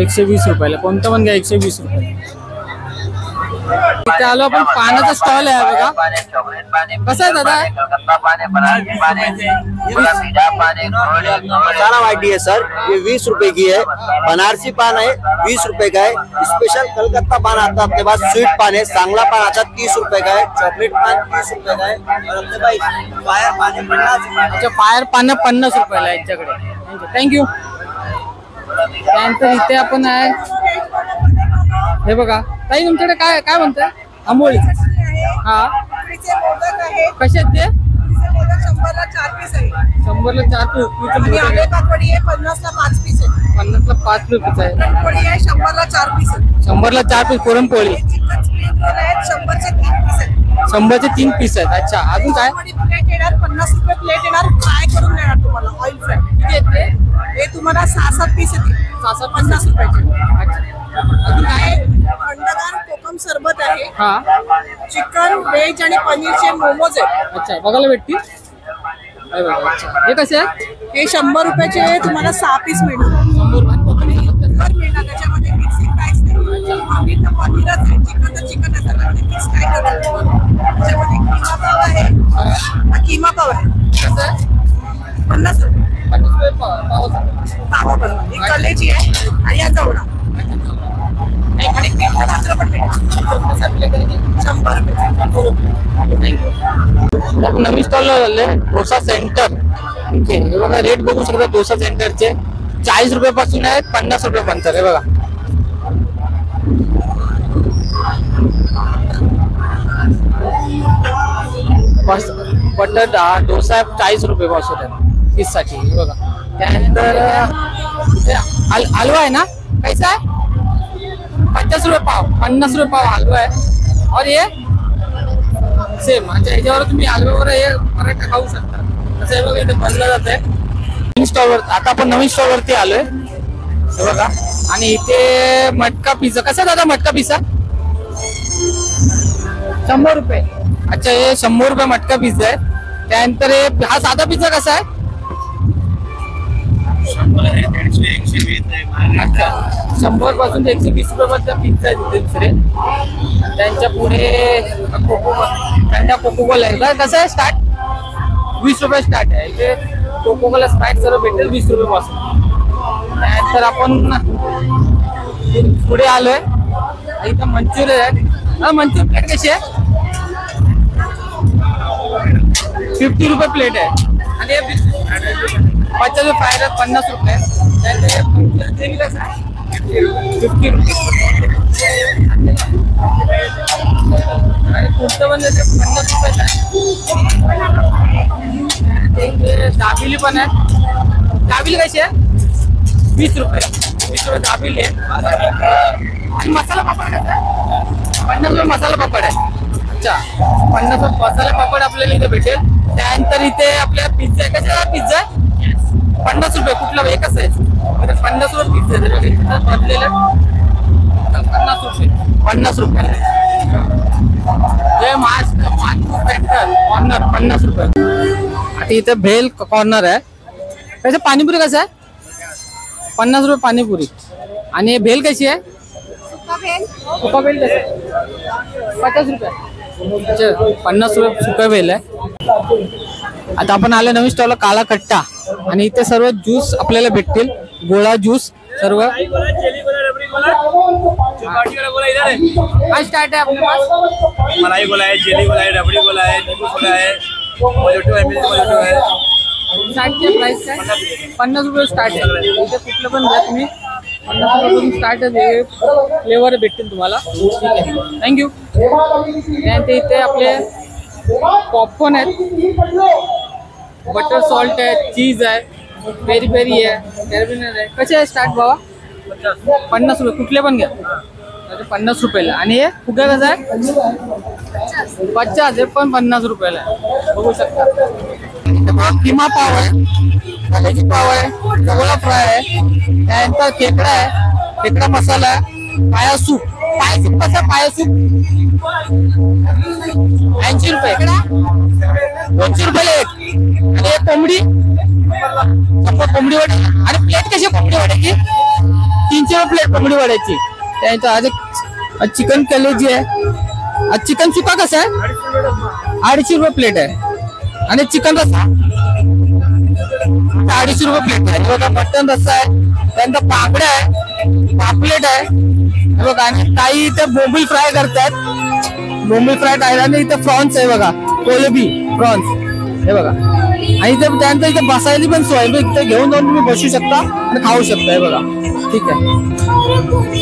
120 रुपयाला. कोणतं पण घ्या 120 रुपये. इथे आलो आपण पानाचा स्टॉल आहे बघा. कसं आहे दादा? मसाला वाटी है सर, ये 20 रुपए की है. बनारसी पान है 20 रुपए का है. स्पेशल कलकत्ता पान आता है अपने पास. स्वीट पान है, सांगला पान आता है 30 रुपए का है. चॉकलेट पान 30 रुपए का है. और अपने पास फायर पान है 50 रुपए. अच्छा फायर पानं 50 रुपयाला आहे यांच्याकडे. थँक्यू. त्यानंतर इथे आपण आहे हे बघा. ताई तुमच्याकडे काय काय म्हणताय? आंबोळी. हा कसे आहेत ते? 100ला 4 पीस आहे. 100ला 4 पीस. आणि आंबे पापडी आहे 50ला 5 पीस आहे. 50ला 5 पीस आहे. पुरणपोळी आहे 100ला 4 पीस आहे. 100ला 4 piece puranpoli. Chicken spring roll आहेत 100चे 3 पीस आहेत. 100चे 3 पीस आहेत. अच्छा, अजून काय? प्लेट येणार 50 रुपये प्लेट येणार, फ्राय करून देणार तुम्हाला ऑइल फ्राय. किती येते? हे तुम्हाला 6-7 पीस येतील 50 रुपयाचे. अजून काय? थंडगार कोकम सरबत आहे. हा, चिकन, व्हेज आणि पनीरचे मोमोज आहेत. अच्छा, बघायला भेटतील. हे बघा, अच्छा, हे कसे आहे? हे 100 रुपयाचे तुम्हाला 6 पीस मिळणार. 100 रुपये. मिळणार त्याच्यामध्ये मिक्सिंग काहीच नाही. आम्ही तर पनीरच आहे, चिकन तर चिकन आहे, त्याच्यामध्ये मिक्स काय करणार. त्याच्यामध्ये किमा पाव आहे. हा किमा पाव आहे. कसं आहे? 50 रुपये 50 रुपये पाव. पाव बनवा. ही कलेजी आहे आणि हा जवळा. आणि पिठलं भाकर पण मिळणार 100 रुपये. नवीन स्टॉल झाले डोसा सेंटर. हे बघा, रेट बघू शकता डोसा सेंटरचे. 40 रुपयापासून आहेत 50 रुपयापर्यंत. हे बघा, बटर डोसा 40 रुपयापासून आहे 30 साठी. हे बघा, त्यानंतर हलवा आहे ना, कैसा आहे? 50 रुपये पाव, 50 रुपये पाव हलवा आहे. और ये सेम. अच्छा, याच्यावर तुम्ही हलव्यावर हे पराठा खाऊ शकता. असं हे बघा, इथे बनलं जात आहे नवीन स्टॉलवर. आता आपण नवीन स्टॉलवरती आलोय. हे बघा, आणि इथे मटका पिझ्झा. कसा दादा मटका पिझ्झा? 100 रुपये. अच्छा, हे 100 रुपये मटका पिझ्झा आहे. त्यानंतर हा साधा पिझ्झा कसा आहे? 100 पासून 120 रुपयापर्यंत पिझ्झा आहे तिथे दुसरे. त्यांच्या पुढे कोकोकोला आहे का? कसं आहे स्टार्ट? 20 रुपये स्टार्ट आहे. इथे कोकोकोला स्प्राईट सर्व भेटेल 20 रुपये पासून. त्यानंतर आपण पुढे आलोय. इथं मंचुरियन आहे. मंचुरियन प्लेट कशी आहे? 50 रुपये प्लेट आहे. आणि 50 रुपये फ्राईड राईस 50 रुपये. 50 रुपये. आणि पुढचं पण 50 रुपये आहे. दाबिली पण आहे. दाबिली कशी आहे? 20 रुपये. 20 रुपये दाबिली आहे. आणि मसाला पापड कसा आहे? 50 रुपये मसाला पापड आहे. अच्छा, 50 रुपये मसाला पापड आपल्याला इथे भेटेल. त्यानंतर इथे आपल्या पिझ्झा आहे. कसा पिझ्झा आहे? 50 रुपये. कुठला एकच आहे? 50 रुपये पिझ्झा बदलेला 50 रुपये. 50 रुपये. जय महाराष्ट्र सेंटर कॉर्नर 50 रुपये. आता इथे भेल कॉर्नर आहे. त्याचं पाणीपुरी कसं आहे? 50 रुपये पाणीपुरी. आणि भेल कशी आहे? सुका भेल कसं आहे? 50 रुपये. 50 रुपये सुका भेल आहे. आता आपण आलो नवीन स्टॉलला काला कट्टा. आणि इथे सर्व ज्यूस आपल्याला भेटतील. गोळा ज्यूस सर्व. काय स्टार्ट आहे आपल्या पास? मलाई गोला है, जेली गोला है, रबड़ी गोला है, नींबू गोला है, मोजोटो है, मिल्क मोजोटो है. स्टार्टचे प्राइस काय? 50 रुपये स्टार्ट आहे. इथे कुठलं पण घ्या तुम्ही. 50 रुपयापासून स्टार्ट आहे. फ्लेवर भेटतील तुम्हाला. ठीक आहे, थँक्यू. त्यानंतर इथे आपले पॉपकॉर्न आहेत. बटर सॉल्ट आहे, चीज आहे, पेरी पेरी आहे, कॅरबिनर आहे. कसे आहे स्टार्ट बाबा? 50 रुपये. कुठले पण घ्या. 50 रुपयाला. आणि हे फुगा कसा आहे? 50. हे पण 50 रुपयाला आहे. बघू शकता. किमा पाव आहे, भाजी पाव आहे, जवळा फ्राय आहे. त्यानंतर खेकडा आहे, खेकडा मसाला आहे, पाया सूप. पाया सूप कसा? पाया सूप 80 रुपये. 200 रुपयाला एक. आणि एक कोंबडी, कोंबडी वडे. आणि प्लेट कशी कोंबडी वड्याची? 300 रुपये प्लेट कोंबडी वड्याची. त्यानंतर आज चिकन कलेजी आहे. आज चिकन सुका कसा आहे? 250 रुपये प्लेट आहे. आणि चिकन रस्सा 250 रुपये प्लेट आहे. बघा, मटन रस्सा आहे. त्यानंतर पापड्या आहे, पापलेट आहे. बघा, आणि काही इथे बोंबील फ्राय करतात. बोंबील फ्राय खायला. आणि इथे प्रॉन्स आहे बघा, कोलंबी प्रॉन्स. हे बघा. आणि इथे त्यानंतर इथे बसायची पण सोय. इथे घेऊन जाऊन तुम्ही बसू शकता आणि खाऊ शकता. हे बघा. ठीक आहे,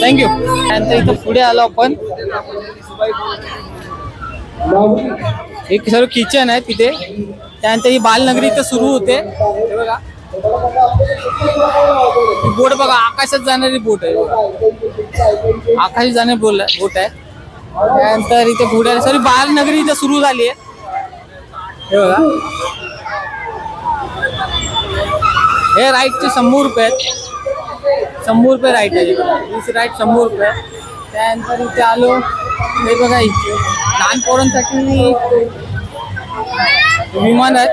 थँक्यू. त्यानंतर इथे पुढे आलो आपण. एक सर्व किचन आहे तिथे. त्यानंतर ही बालनगरी इथे सुरू होते. हे बघा, बोट बघा, आकाशात जाणारी बोट आहे. आकाशात जाणारी बोट आहे. त्यानंतर इथे पुढे सॉरी बालनगरी इथे सुरू झाली आहे. हे बघा, हे राईटचे 100 रुपये आहेत. 100 रुपये राईट आहे. 20 राईट 100 रुपये. त्यानंतर इथे आलो, हे बघा इथे लहान पोरांसाठी विमान आहेत.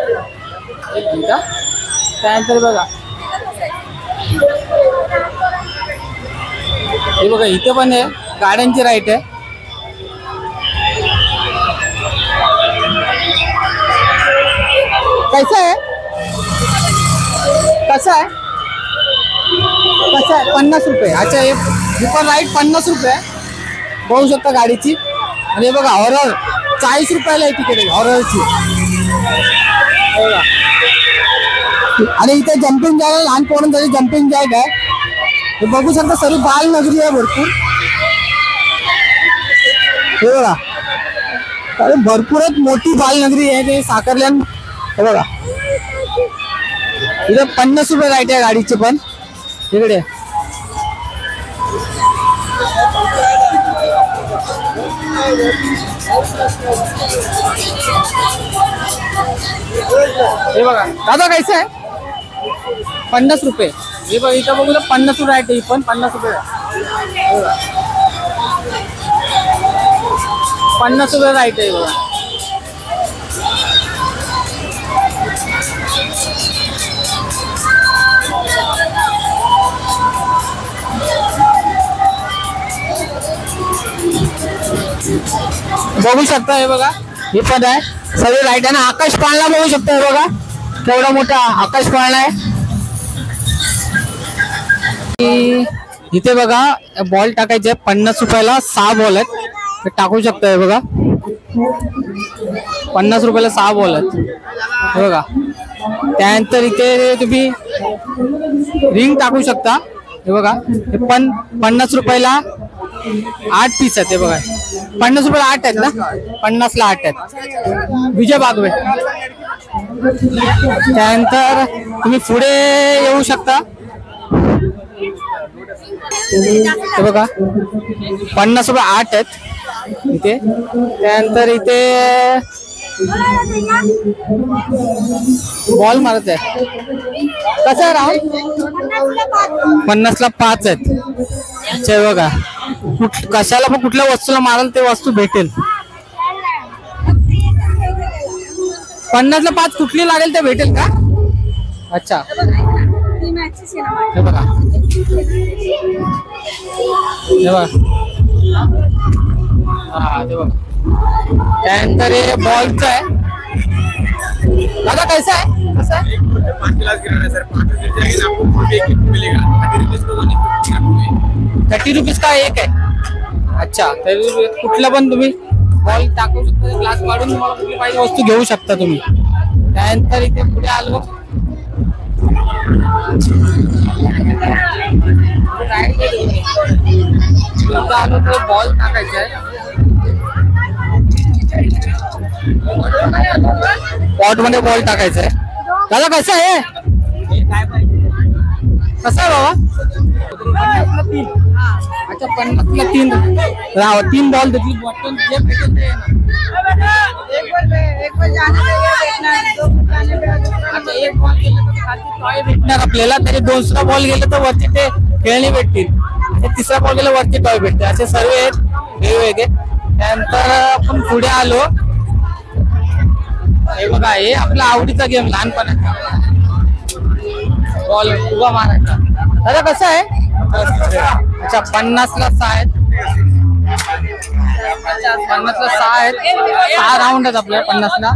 त्यानंतर बघा हे बघा इथे पण आहे गाड्यांची राईट आहे. कैसा आहे, कसं आहे, कसं आहे? 50 रुपये. अच्छा, हे पण राईट 50 रुपये बघू शकता गाडीची. आणि हे बघा हॉरर 40 रुपयाला आहे तिकीट आहे हॉररची. आणि इथे जम्पिंग जॅक आहे, लहान पोरांसाठी जम्पिंग जॅक आहे. हे बघू शकता सर्व बालनगरी आहे भरपूर. हे बघा अरे भरपूरच मोठी बालनगरी आहे ते साखरल्यान. हे बघा इथे 50 रुपये राईट आहे गाडीचे पण. इकडे हे बघा दादा कैसे आहे 50 रुपये. हे बघा इथं बघू 50 रुपये आहे पण 50 रुपये 50 रुपये राईट आहे बघा. बघू शकता हे बघा हे पण आहे सगळे राईट आहे ना. आकाश पाळणा बघू शकता हे बघा केवढा मोठा आकाश पाळणा आहे. इथे बघा बॉल टाकायचे 50 रुपयाला 6 बॉल आहेत. ते टाकू शकता हे बघा 50 रुपयाला 6 बॉल आहेत हे बघा. त्यानंतर इथे तुम्ही रिंग टाकू शकता हे बघा. हे पण 50 रुपयाला 8 पीस आहेत. हे बघा 50 रुपयाला 8 आहेत ना, 50ला 8 आहेत. विजय बागवे. त्यानंतर तुम्ही पुढे येऊ शकता हे बघा 50 रुपये 8 आहेत इथे. त्यानंतर इथे बॉल मारत आहे कसं आहे राहुल 50ला 5 आहेत. अच्छा बघा कशाला पण कुठल्या वस्तूला माराल ते वस्तू भेटेल. 50ला 5 कुठली लागेल ते भेटेल का. अच्छा हे बघा हे बघा हा ते बघा. त्यानंतर हे बॉलचं आहे दादा कैसा आहे कसं आहे 30 रुपीज का एक आहे. अच्छा 30 रुपये कुठला पण तुम्ही बॉल टाकू शकता. ग्लास काढून तुम्हाला कुठली पाहिजे वस्तू घेऊ शकता तुम्ही. त्यानंतर इथे पुढे आलो आलो तर बॉल टाकायचा आहे. पॉट मध्ये बॉल टाकायचा आहे. दादा कसं आहे कसं आहे बाबा. अच्छा 50ला 3 बॉल देतील बॉटल जे भेटेल ते भेटणार आपल्याला. त्याचे 2रा बॉल गेले तर वरती ते खेळणी भेटतील. 3रा बॉल गेला वरती टॉय भेटते. असे सर्व आहेत वेगवेगळे. त्यानंतर आपण पुढे आलो हे बघा हे आपला आवडीचा गेम लहानपणाचा बॉल उभा मारायचा. दादा कसं आहे अच्छा 50ला 6 आहेत. 50ला 6 आहेत. 6 राऊंड आहेत आपल्या 50ला.